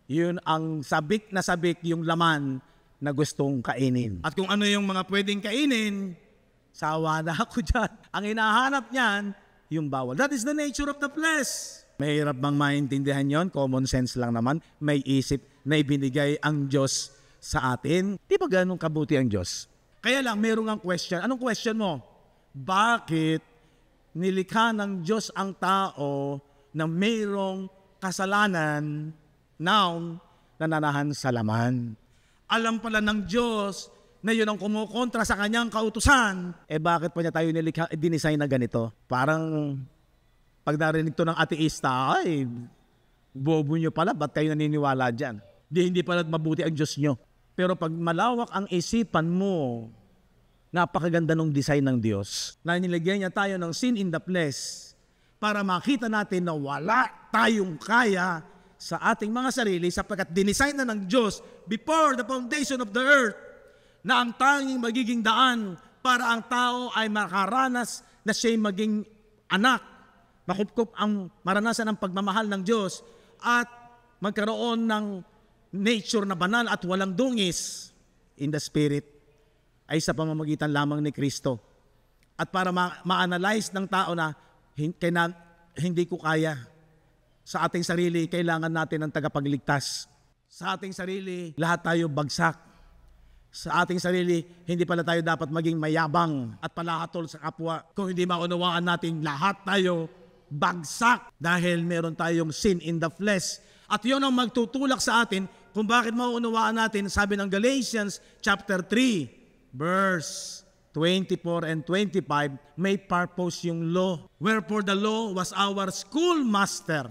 yun ang sabik na sabik yung laman na gustong kainin. At kung ano yung mga pwedeng kainin, sawa na ako dyan. Ang hinahanap niyan, yung bawal. That is the nature of the flesh. Mahirap bang maintindihan yon? Common sense lang naman. May isip na ibinigay ang Diyos sa atin. Di ba ganun kabuti ang Diyos? Kaya lang, meron ang question. Anong question mo? Bakit nilikha ng Diyos ang tao na mayroong kasalanan, noun, nananahan sa laman? Alam pala ng Diyos na yun ang kumukontra sa kanyang kautusan. Bakit pa niya tayo nilikha, dinesign na ganito? Parang pag narinig to ng ateista, ay, bobo nyo pala, ba't kayo naniniwala dyan? Hindi pala mabuti ang Diyos nyo. Pero pag malawak ang isipan mo, napakaganda ng design ng Diyos na nilagyan niya tayo ng sin in the flesh para makita natin na wala tayong kaya sa ating mga sarili sapagkat dinesign na ng Diyos before the foundation of the earth na ang tanging magiging daan para ang tao ay makaranas na siya'y maging anak, makupkup ang maranasan ng pagmamahal ng Diyos at magkaroon ng nature na banal at walang dungis in the spirit ay sa pamamagitan lamang ni Kristo. At para ma-analyze ng tao na hindi ko kaya. Sa ating sarili, kailangan natin ng tagapagligtas. Sa ating sarili, lahat tayo bagsak. Sa ating sarili, hindi pala tayo dapat maging mayabang at palahatol sa kapwa. Kung hindi maunawaan natin, lahat tayo bagsak dahil meron tayong sin in the flesh. At yun ang magtutulak sa atin kung bakit maunawaan natin, sabi ng Galatians chapter 3, verse 24 and 25, may purpose yung law. Wherefore the law was our schoolmaster.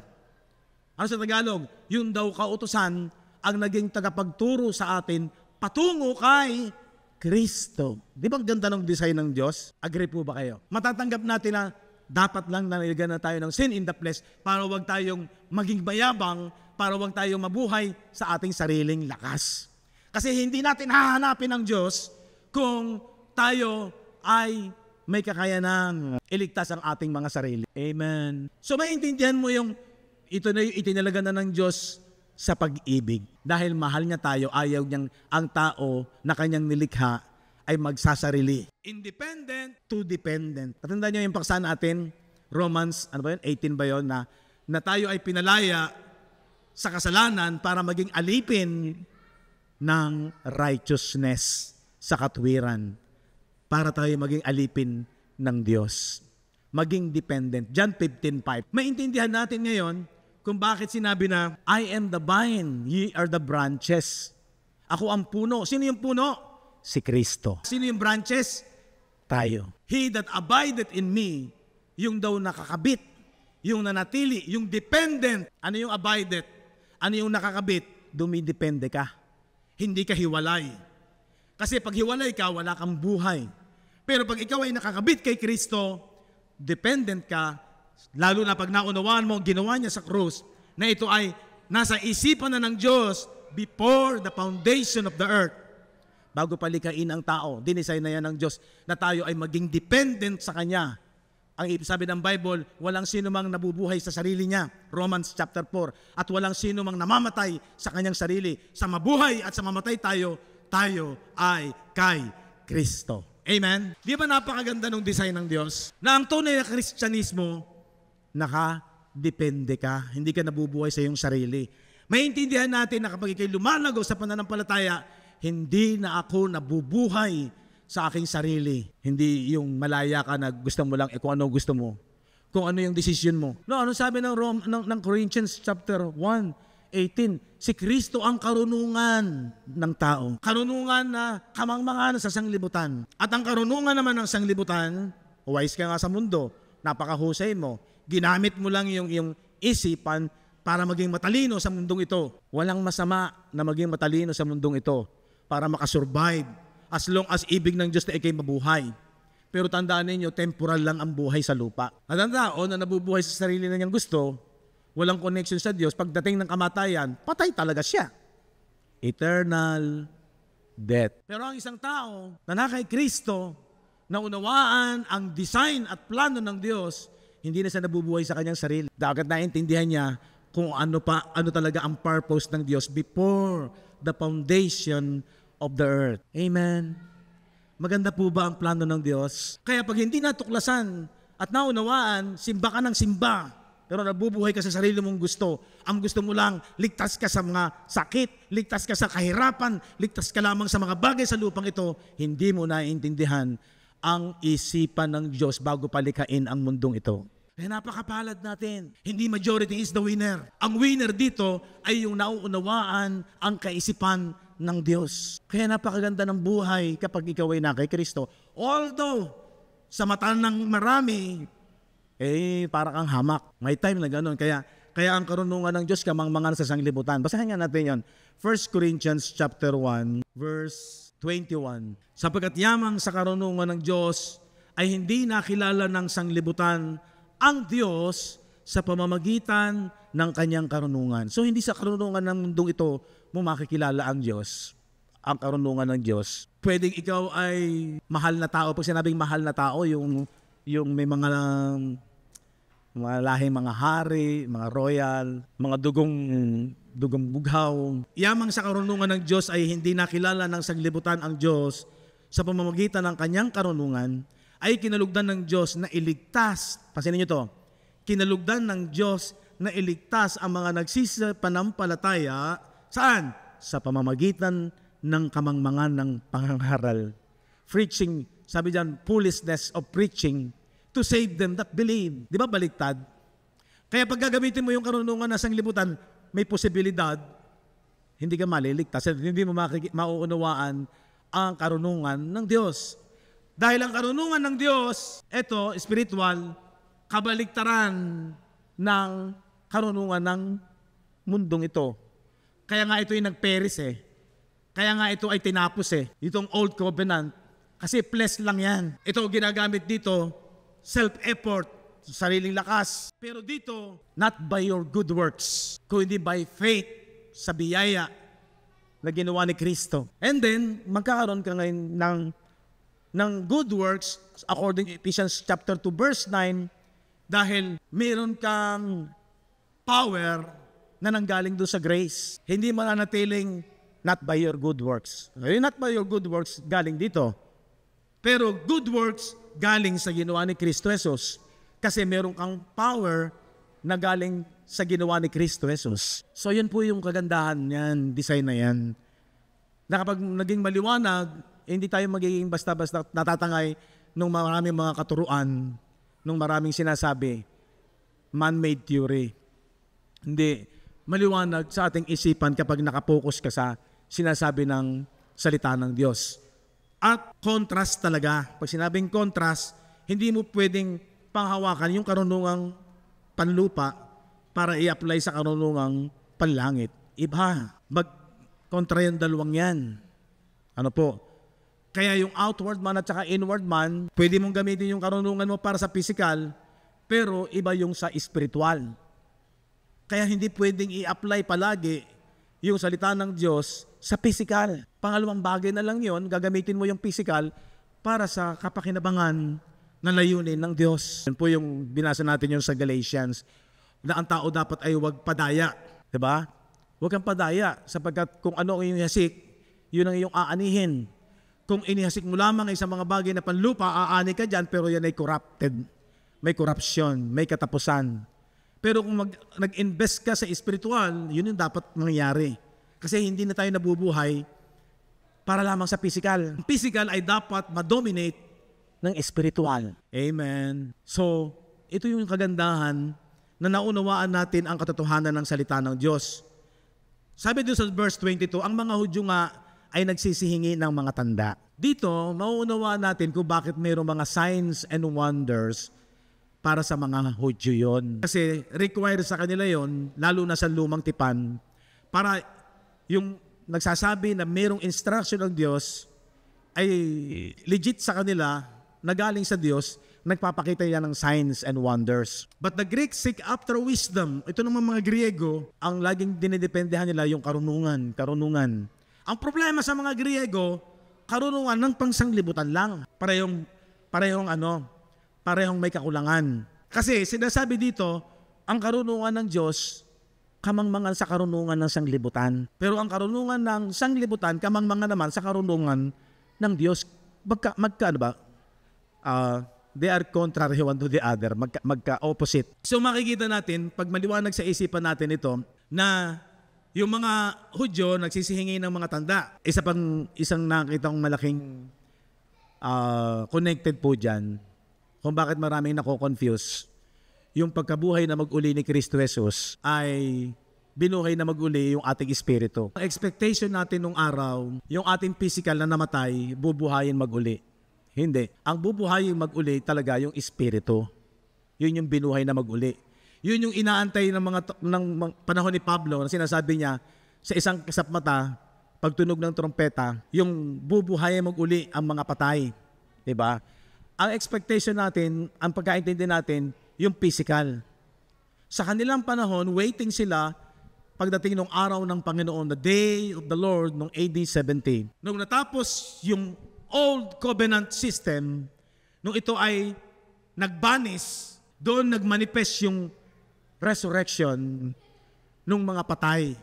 Ano sa Tagalog? Yung daw kautusan ang naging tagapagturo sa atin patungo kay Kristo. Di ba ang ganda ng design ng Diyos? Agree po ba kayo? Matatanggap natin na dapat lang nanilagan na tayo ng sin in the flesh para wag tayong maging mayabang, para wag tayong mabuhay sa ating sariling lakas. Kasi hindi natin hahanapin ang Diyos kung tayo ay may kakayanang iligtas ang ating mga sarili. Amen. So maintindihan mo yung ito na yung itinalaga na ng Diyos sa pag-ibig. Dahil mahal niya tayo, ayaw niyang ang tao na kanyang nilikha ay magsasarili. Independent to dependent. Tatandaan niyo yung paksa natin, Romans, 18 ba yun, na tayo ay pinalaya sa kasalanan para maging alipin ng righteousness sa katwiran. Para tayo maging alipin ng Diyos. Maging dependent. John 15:5. Maintindihan natin ngayon kung bakit sinabi na, I am the vine, ye are the branches. Ako ang puno. Sino yung puno? Si Kristo. Sino yung branches? Tayo. He that abideth in me, yung daw nakakabit, yung nanatili, yung dependent. Ano yung abideth? Ano yung nakakabit? Dumidepende ka. Hindi ka hiwalay. Kasi pag hiwalay ka, wala kang buhay. Pero pag ikaw ay nakakabit kay Kristo, dependent ka, lalo na pag naunawaan mo, ginawa niya sa krus, na ito ay nasa isipan na ng Diyos before the foundation of the earth. Bago palikain ang tao, dinesign na yan ng Diyos na tayo ay maging dependent sa Kanya. Ang sabi ng Bible, walang sino mang nabubuhay sa sarili niya. Romans chapter 4. At walang sino mang namamatay sa kanyang sarili. Sa mabuhay at sa mamatay tayo ay kay Kristo. Amen? Di ba napakaganda ng design ng Diyos? Na ang tunay na Kristyanismo, nakadepende ka. Hindi ka nabubuhay sa iyong sarili. Maintindihan natin na kapag ikay lumalago sa pananampalataya, hindi na ako nabubuhay sa aking sarili. Hindi yung malaya ka na gusto mo lang kung ano gusto mo. Kung ano yung decision mo. No, ano sabi ng Corinthians chapter 1:18? Si Kristo ang karunungan ng tao. Karunungan na kamangmangan sa sanglibutan. At ang karunungan naman ng sanglibutan, wise ka nga sa mundo, napakahusay mo. Ginamit mo lang yung isipan para maging matalino sa mundong ito. Walang masama na maging matalino sa mundong ito para makasurvive. As long as ibig ng Diyos na ikay mabuhay. Pero tandaan ninyo, temporal lang ang buhay sa lupa. At ang tao na nabubuhay sa sarili na niyang gusto, walang connection sa Diyos, pagdating ng kamatayan, patay talaga siya. Eternal death. Pero ang isang tao na kay Kristo, na unawaan ang design at plano ng Diyos, hindi na siya nabubuhay sa kanyang sarili. Dapat naintindihan niya kung ano talaga ang purpose ng Diyos before the foundation of the earth. Amen. Maganda po ba ang plano ng Diyos? Kaya pag hindi natuklasan at naunawaan, simba ka ng simba, pero nabubuhay ka sa sarili mong gusto. Ang gusto mo lang, ligtas ka sa mga sakit, ligtas ka sa kahirapan, ligtas ka lamang sa mga bagay sa lupang ito, hindi mo naiintindihan ang isipan ng Diyos bago palikain ang mundong ito. Kaya napakapalad natin. Hindi majority is the winner. Ang winner dito ay yung nauunawaan ang kaisipan ng Diyos. Kaya napakaganda ng buhay kapag ikaw ay na kay Kristo. Although, sa mata ng marami, para kang hamak. May time na gano'n. Kaya ang karunungan ng Diyos kamangmangan sa sanglibutan. Basahin nga natin yon. 1 Corinthians chapter 1, verse 21. Sapagkat yamang sa karunungan ng Diyos ay hindi nakilala ng sanglibutan ang Diyos sa pamamagitan ng kanyang karunungan. So hindi sa karunungan ng mundong ito mo makikilala ang Diyos, ang karunungan ng Diyos. Pwedeng ikaw ay mahal na tao. Pag sinabing mahal na tao, yung may mga lahing mga hari, mga royal, mga dugong bughaw. Yamang sa karunungan ng Diyos ay hindi nakilala ng sanglibutan ang Diyos sa pamamagitan ng kanyang karunungan ay kinalugdan ng Diyos na iligtas. Pansinin niyo to. kinalugdan ng Diyos na iligtas ang mga nagsisipanampalataya, saan? Sa pamamagitan ng kamangmangan ng pangangaral. Preaching, sabi diyan, foolishness of preaching to save them that believe. Di ba baliktad? Kaya pag gagamitin mo yung karunungan ng sanglibutan, may posibilidad, hindi ka maliligtas. Hindi mo mauunawaan ang karunungan ng Diyos. Dahil ang karunungan ng Diyos, ito, spiritual, kabaliktaran ng karunungan ng mundong ito. Kaya nga ito ay nagperis Kaya nga ito ay tinapos Itong Old Covenant. Kasi flesh lang yan. Ito ginagamit dito, self-effort, sariling lakas. Pero dito, not by your good works, kundi by faith sa biyaya na ginawa ni Kristo. And then, magkakaroon ka ngayon ng good works according to Ephesians chapter 2 verse 9 dahil meron kang power na nanggaling doon sa grace. Hindi mananatiling not by your good works. Not by your good works galing dito. Pero good works galing sa ginawa ni Kristo Jesus. Kasi meron kang power na galing sa ginawa ni Kristo Jesus. So yun po yung kagandahan yan, design na yan. Na kapag naging maliwanag, hindi tayo magiging basta-basta natatangay ng maraming mga katuruan, ng maraming sinasabi, man-made theory. Hindi, maliwanag sa ating isipan kapag nakapokus ka sa sinasabi ng salita ng Diyos. At contrast talaga. Pag sinabing contrast, hindi mo pwedeng panghawakan yung karunungang panlupa para i-apply sa karunungang panlangit. Iba. Mag-kontra yung dalawang yan. Ano po? Kaya yung outward man at saka inward man, pwede mong gamitin yung karunungan mo para sa physical, pero iba yung sa spiritual. Kaya hindi pwedeng i-apply palagi yung salita ng Diyos sa physical. Pangalawang bagay na lang yon, gagamitin mo yung physical para sa kapakinabangan na layunin ng Diyos. Yan po yung binasa natin yung sa Galatians, na ang tao dapat ay huwag padaya. Diba? Huwag kang padaya sapagkat kung ano ang iyong hasik, yun ang iyong aanihin. Kung inihasik mo lamang sa mga bagay na panlupa, aani ka dyan, pero yan ay corrupted. May corruption, may katapusan. Pero kung nag-invest ka sa spiritual, yun yung dapat mangyari. Kasi hindi na tayo nabubuhay para lamang sa physical. Ang physical ay dapat ma-dominate ng spiritual. Amen. So, ito yung kagandahan na naunawaan natin ang katotohanan ng salita ng Diyos. Sabi doon sa verse 22, ang mga Hudyo nga ay nagsisihingi ng mga tanda. Dito, mauunawaan natin kung bakit mayroong mga signs and wonders para sa mga Hudyo yon. Kasi required sa kanila yon, lalo na sa lumang tipan, para yung nagsasabi na mayroong instruction ng Diyos ay legit sa kanila, na galing sa Diyos, nagpapakita yan ng signs and wonders. But the Greeks seek after wisdom. Ito naman mga Griego, ang laging dinidependehan nila yung karunungan. Ang problema sa mga Griego, karunungan ng pangsanglibutan lang. Parehong may kakulangan. Kasi sinasabi dito, ang karunungan ng Diyos, kamangmangan sa karunungan ng sanglibutan. Pero ang karunungan ng sanglibutan, kamangmangan naman sa karunungan ng Diyos. Magkaano ba? They are contrary one to the other, magka-opposite. So makikita natin, pag maliwanag sa isipan natin ito, na yung mga Hudyo nagsisihingi ng mga tanda. Isang nakita kong malaking connected po dyan, kung bakit maraming nako-confuse. Yung pagkabuhay na mag-uli ni Kristo Jesus ay binuhay na mag-uli yung ating espiritu. Ang expectation natin nung araw, yung ating physical na namatay, bubuhayin mag-uli. Hindi. Ang bubuhayin mag-uli talaga yung espiritu. Yun yung binuhay na mag-uli. Yun yung inaantay ng panahon ni Pablo na sinasabi niya sa isang kasap mata, pagtunog ng trompeta, yung bubuhayin mag-uli ang mga patay. Diba? Ang expectation natin, ang pagkaintindi natin, yung physical. Sa kanilang panahon, waiting sila pagdating ng araw ng Panginoon, the day of the Lord, noong AD 70. Nung natapos yung Old Covenant system, nung ito ay nagbanis, doon nagmanifest yung resurrection ng mga patay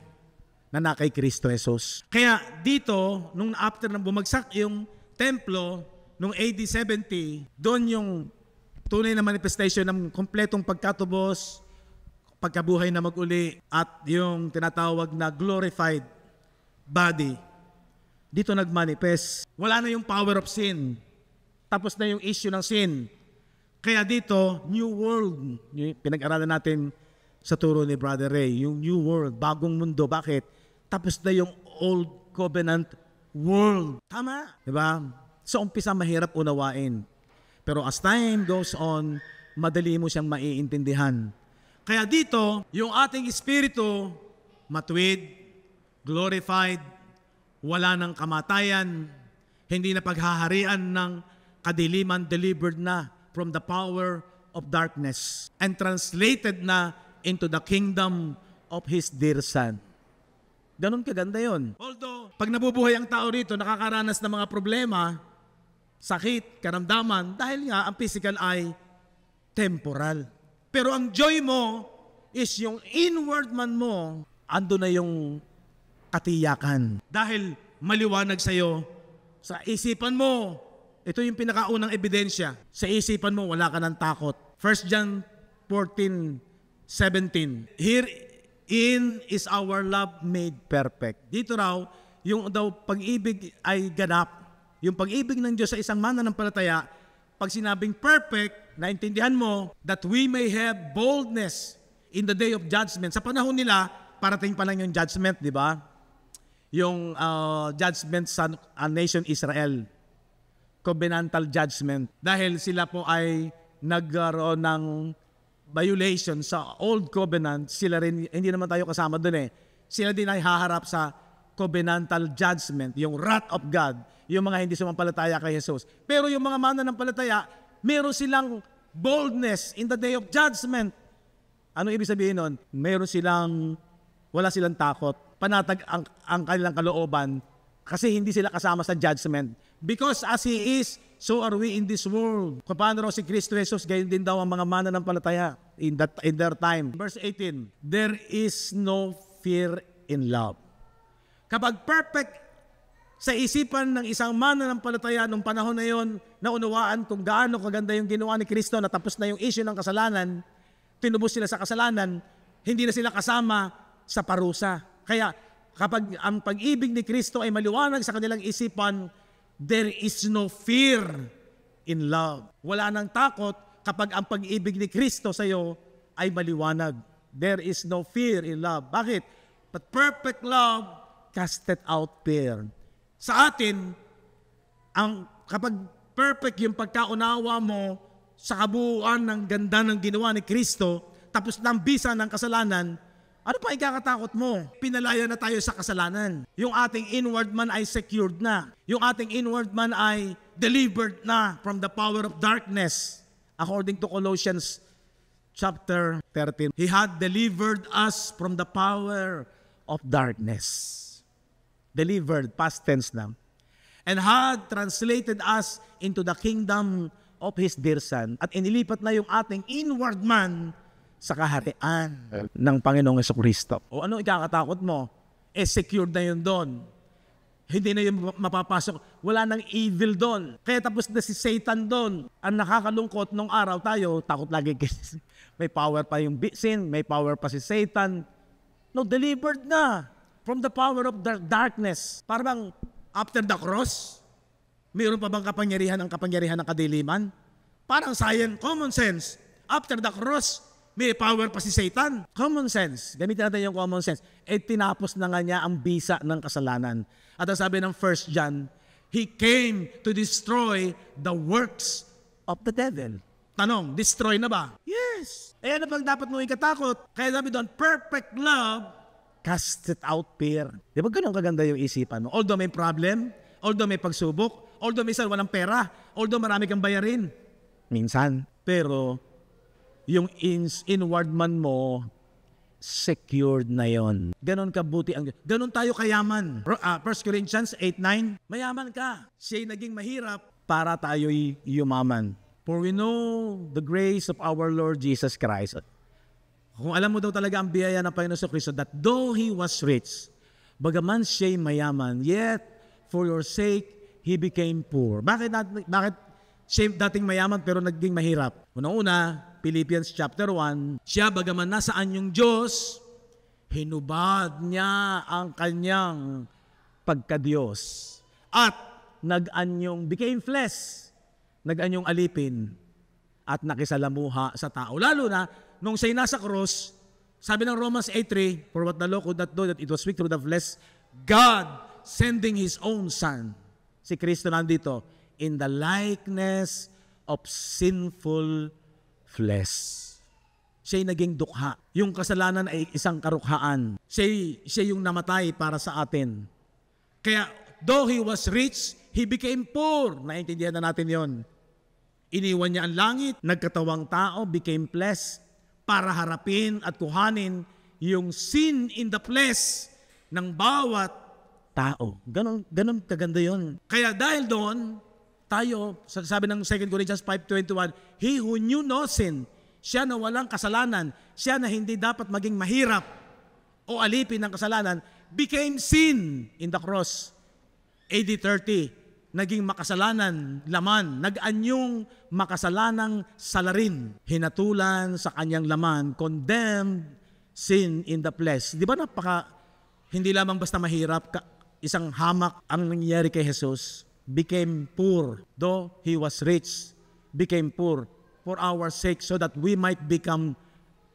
na kay Kristo Jesus. Kaya dito, nung after na bumagsak yung templo, nung AD 70, doon yung tunay na manifestation ng kompletong pagkatubos, pagkabuhay na mag-uli, at yung tinatawag na glorified body, dito nagmanifest. Wala na yung power of sin. Tapos na yung issue ng sin. Kaya dito, new world. Yung pinag-aralan natin sa turo ni Brother Ray, yung new world, bagong mundo. Bakit? Tapos na yung old covenant world. Tama? Diba? Sa umpisa, mahirap unawain. Pero as time goes on, madali mo siyang maiintindihan. Kaya dito, yung ating espiritu, matuwid, glorified, wala ng kamatayan, hindi na paghaharian ng kadiliman, delivered na from the power of darkness and translated na into the kingdom of His dear Son. Ganon kaganda yun. Although, pag nabubuhay ang tao rito, nakakaranas ng mga problema, sakit, karamdaman, dahil nga ang physical ay temporal. Pero ang joy mo is yung inward man mo, ando na yung katiyakan. Dahil maliwanag sa'yo, sa isipan mo, ito yung pinakaunang ebidensya. Sa isipan mo, wala ka ng takot. 1 John 14:17. Herein is our love made perfect. Dito raw, yung daw pag-ibig ay ganap. Yung pag-ibig ng Diyos sa isang mananampalataya, pag sinabing perfect, naintindihan mo, that we may have boldness in the day of judgment. Sa panahon nila, parating pa lang yung judgment, di ba? Yung judgment sa nation Israel. Covenantal judgment. Dahil sila po ay nagkaroon ng violation sa old covenant, sila rin, hindi naman tayo kasama dun eh. Sila din ay haharap sa covenantal judgment, yung wrath of God, yung mga hindi sumampalataya kay Jesus. Pero yung mga mananampalataya, meron silang boldness in the day of judgment. Ano ibig sabihin nun? Wala silang takot. Panatag ang kanilang kalooban kasi hindi sila kasama sa judgment. Because as He is, so are we in this world. Kung paano raw si Kristo Jesus, gayon din daw ang mga mananampalataya in their time. Verse 18, there is no fear in love. Kapag perfect sa isipan ng isang mananampalataya nung panahon na yon, naunawaan kung gaano kaganda yung ginawa ni Kristo, natapos na yung issue ng kasalanan, tinubos sila sa kasalanan, hindi na sila kasama sa parusa. Kaya kapag ang pag-ibig ni Kristo ay maliwanag sa kanilang isipan, there is no fear in love. Wala nang takot kapag ang pag-ibig ni Kristo sa iyo ay maliwanag. There is no fear in love. Bakit? But perfect love casted out fear. Sa atin, kapag perfect yung pagkaunawa mo sa kabuuan ng ganda ng ginawa ni Kristo, tapos ng bisa ng kasalanan, ano pa ikakatakot mo? Pinalaya na tayo sa kasalanan. Yung ating inward man ay secured na. Yung ating inward man ay delivered na from the power of darkness. According to Colossians chapter 13, He had delivered us from the power of darkness. Delivered, past tense na. And had translated us into the kingdom of His dear Son. At inilipat na yung ating inward man sa kaharian ng Panginoong Jesucristo. O ano ikakatakot mo? Secured na yun doon. Hindi na yun mapapasok. Wala nang evil doon. Kaya tapos na si Satan doon. Ang nakakalungkot nung araw tayo, takot lagi kasi may power pa yung sin, may power pa si Satan. No, delivered na from the power of darkness. Parang after the cross, mayroon pa bang kapangyarihan ng kadiliman? Parang science, common sense. After the cross, may power pa si Satan. Common sense. Gamitin natin yung common sense. Tinapos na nga niya ang bisa ng kasalanan. At ang sabi ng 1 John, He came to destroy the works of the devil. Tanong, destroy na ba? Yes. Ano bang dapat mo ikatakot? Kaya sabi doon, perfect love casted out fear. Di ba ganun kaganda yung isipan mo? Although may problem, although may pagsubok, although minsan walang pera, although marami kang bayarin. Minsan. Pero yung inward man mo, secured na yon. Ganon kabuti ang ganon tayo kayaman. 1 Corinthians 8:9, mayaman ka. Siya'y naging mahirap para tayo'y yumaman. For we know the grace of our Lord Jesus Christ. Kung alam mo daw talaga ang biyaya ng Panginoon sa Kristo, that though He was rich, bagaman siya'y mayaman, yet for your sake, He became poor. Bakit Siya dating mayaman pero naging mahirap. Unang-una, Philippians chapter 1, siya bagaman nasaan yung Diyos, hinubad niya ang kanyang pagka-Diyos. At nag-anyong, became flesh, nag-anyong alipin at nakisalamuha sa tao. Lalo na, nung siya'y nasa cross, sabi ng Romans 8:3, for what the law could not do, that it was weak through the flesh, God sending His own Son. Si Kristo nandito, in the likeness of sinful flesh. Siya'y naging dukha. Yung kasalanan ay isang karukhaan. Siya yung namatay para sa atin. Kaya, though He was rich, He became poor. Naintindihan na natin yon. Iniwan niya ang langit, nagkatawang tao, became flesh, para harapin at kuhanin yung sin in the flesh ng bawat tao. Ganon kaganda yon. Kaya dahil doon, tayo, sabi ng 2 Corinthians 5:21, He who knew no sin, siya na walang kasalanan, siya na hindi dapat maging mahirap o alipin ng kasalanan, became sin in the cross. AD 30, naging makasalanan, laman, nag-anyong makasalanang salarin, hinatulan sa kanyang laman, condemned sin in the flesh. Di ba hindi lamang basta mahirap, isang hamak ang nangyari kay Jesus, became poor, though He was rich, became poor for our sake so that we might become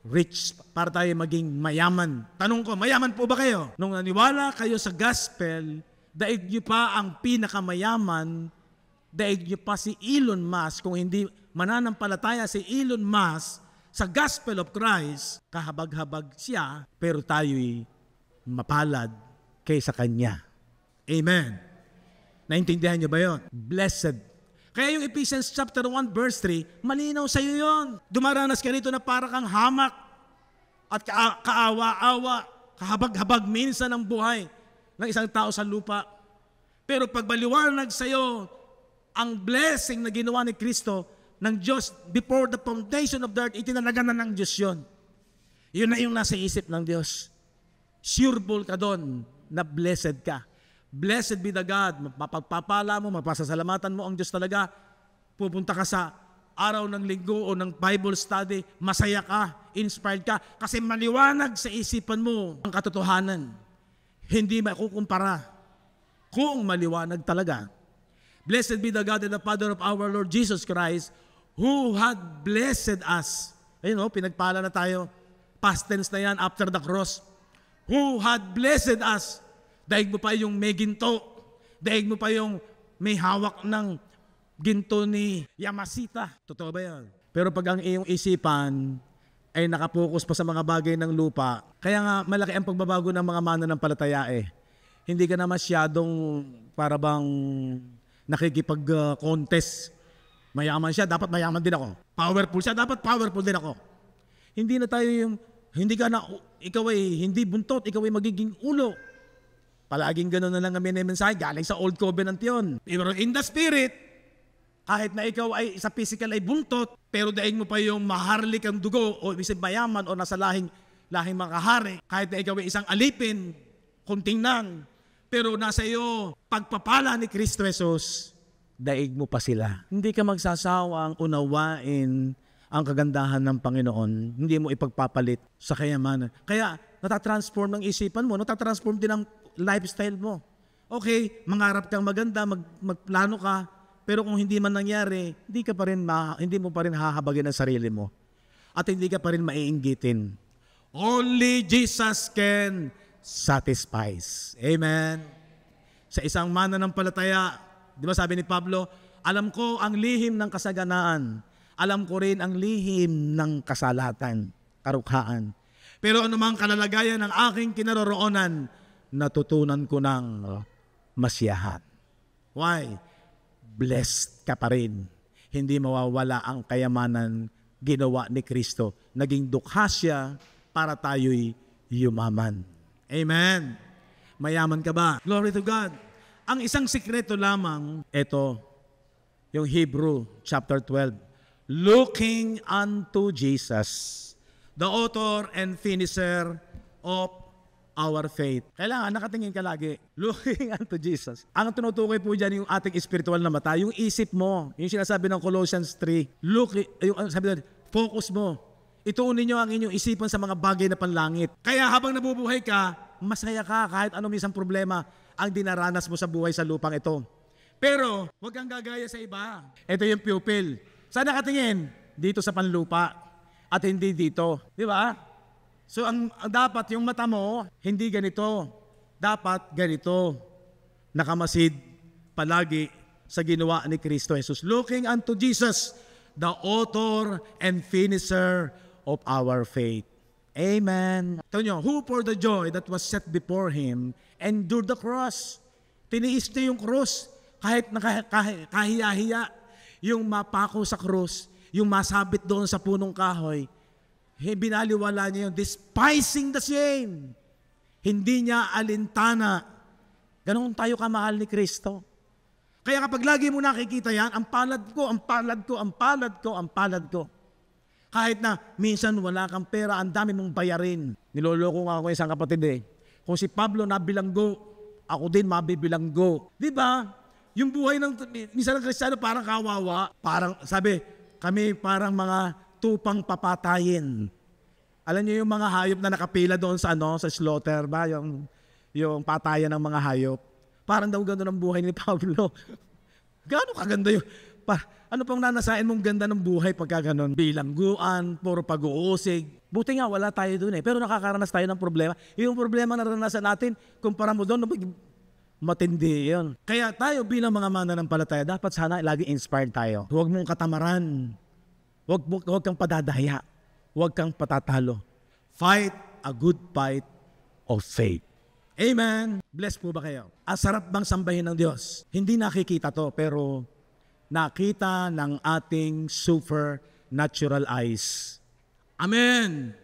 rich, para tayo maging mayaman. Tanong ko, mayaman po ba kayo? Nung naniwala kayo sa gospel, daig niyo pa ang pinakamayaman, daig niyo pa si Elon Musk. Kung hindi mananampalataya si Elon Musk sa gospel of Christ, kahabag-habag siya, pero tayo'y mapalad kaysa kanya. Amen. Naintindihan niyo ba yun? Blessed. Kaya yung Ephesians chapter 1 verse 3, malinaw sa iyo yun. Dumaranas ka rito na para kang hamak at kaawa-awa, kahabag-habag minsan ng buhay ng isang tao sa lupa. Pero pag maliwanag sa iyo ang blessing na ginawa ni Kristo ng Diyos before the foundation of the earth, itinalaga na ng Diyos yun. Yun na yung nasa isip ng Diyos. Sureball ka doon na blessed ka. Blessed be the God. Mapagpapala mo, mapasasalamatan mo ang Diyos talaga. Pupunta ka sa araw ng linggo o ng Bible study, masaya ka, inspired ka, kasi maliwanag sa isipan mo ang katotohanan. Hindi makukumpara kung maliwanag talaga. Blessed be the God and the Father of our Lord Jesus Christ, who had blessed us. Ayun, pinagpala na tayo. Past tense na yan, after the cross. Who had blessed us. Daig mo pa yung may ginto. Daig mo pa yung may hawak ng ginto ni Yamasita. Totoo ba yan? Pero pag ang iyong isipan ay nakapokus pa sa mga bagay ng lupa, kaya nga malaki ang pagbabago ng mga mananampalataya eh. Hindi ka na masyadong para bang nakikipag-contest. Mayaman siya, dapat mayaman din ako. Powerful siya, dapat powerful din ako. Hindi na tayo yung, ikaw ay hindi buntot, ikaw ay magiging ulo. Palaging gano'n na lang kami na mensahe, galing sa Old Covenant yun. Pero in the Spirit, kahit na ikaw ay sa physical ay buntot, pero daig mo pa yung maharlik ang dugo o isang mayaman o nasa lahing makahari, kahit na ikaw ay isang alipin, kunting nang, pero nasa iyo, pagpapala ni Kristo Jesus, daig mo pa sila. Hindi ka magsasawang unawain ang kagandahan ng Panginoon. Hindi mo ipagpapalit sa kayamanan. Kaya natatransform ng isipan mo, natatransform din ang lifestyle mo. Okay, mangarap kang maganda, magplano ka, pero kung hindi man nangyari, hindi mo pa rin hahabagin ang sarili mo. At hindi ka pa rin maiinggitin. Only Jesus can satisfy. Amen. Sa isang mananampalataya, di ba sabi ni Pablo, alam ko ang lihim ng kasaganaan, alam ko rin ang lihim ng kasalatan, karukhaan. Pero anumang kalalagayan ng aking kinaroroonan, natutunan ko ng masiyahan. Why? Blessed ka pa rin. Hindi mawawala ang kayamanan ginawa ni Kristo. Naging dukha siya para tayo'y yumaman. Amen. Mayaman ka ba? Glory to God. Ang isang sikreto lamang, ito, yung Hebrew chapter 12. Looking unto Jesus, the author and finisher of our faith. Kailangan nakatingin ka lagi. Looking unto Jesus. Ang tinutukoy po dyan yung ating spiritual na mata, yung isip mo. Yung sinasabi ng Colossians 3. Sabi doon, focus mo. Ituunin nyo ang inyong isipan sa mga bagay na panlangit. Kaya habang nabubuhay ka, masaya ka kahit anong isang problema ang dinaranas mo sa buhay sa lupang ito. Pero, huwag kang gagaya sa iba. Ito yung pupil. Saan nakatingin? Dito sa panlupa. At hindi dito. Di ba? So, ang dapat yung mata mo, hindi ganito. Dapat ganito. Nakamasid palagi sa ginawa ni Kristo Jesus. Looking unto Jesus, the author and finisher of our faith. Amen. Ito nyo, who for the joy that was set before him endured the cross. Tiniis niya yung cross kahit kahiya-hiya. Yung mapako sa cross, yung masabit doon sa punong kahoy, binaliwala niya yung despising the shame. Hindi niya alintana. Ganon tayo kamahal ni Kristo. Kaya kapag lagi mo nakikita yan, ang palad ko, ang palad ko, ang palad ko, ang palad ko. Kahit na minsan wala kang pera, ang dami mong bayarin. Niloloko nga ako isang kapatid eh. Kung si Pablo nabilanggo, ako din mabibilanggo. Di ba? Yung buhay ng minsan ng Kristiyano parang kawawa. Parang, sabi, kami parang mga tupang papatayin. Alam niyo yung mga hayop na nakapila doon sa sa slaughter ba? Yung patayan ng mga hayop. Parang daw gano'n ang buhay ni Pablo. Gaano kaganda yung... ano pang nanasain mong ganda ng buhay pagka gano'n? Bilangguan, puro pag-uusig. Buti nga, wala tayo doon eh. Pero nakakaranas tayo ng problema. Yung problema na naranasan natin, kumpara mo doon, matindi yun. Kaya tayo bilang mga mananampalataya, dapat sana lagi inspired tayo. Huwag mong katamaran. Huwag kang padadaya. Huwag kang patatalo. Fight a good fight of faith. Amen. Bless po ba kayo? Ang sarap bang sambahin ng Diyos? Hindi nakikita to, pero nakita ng ating supernatural eyes. Amen.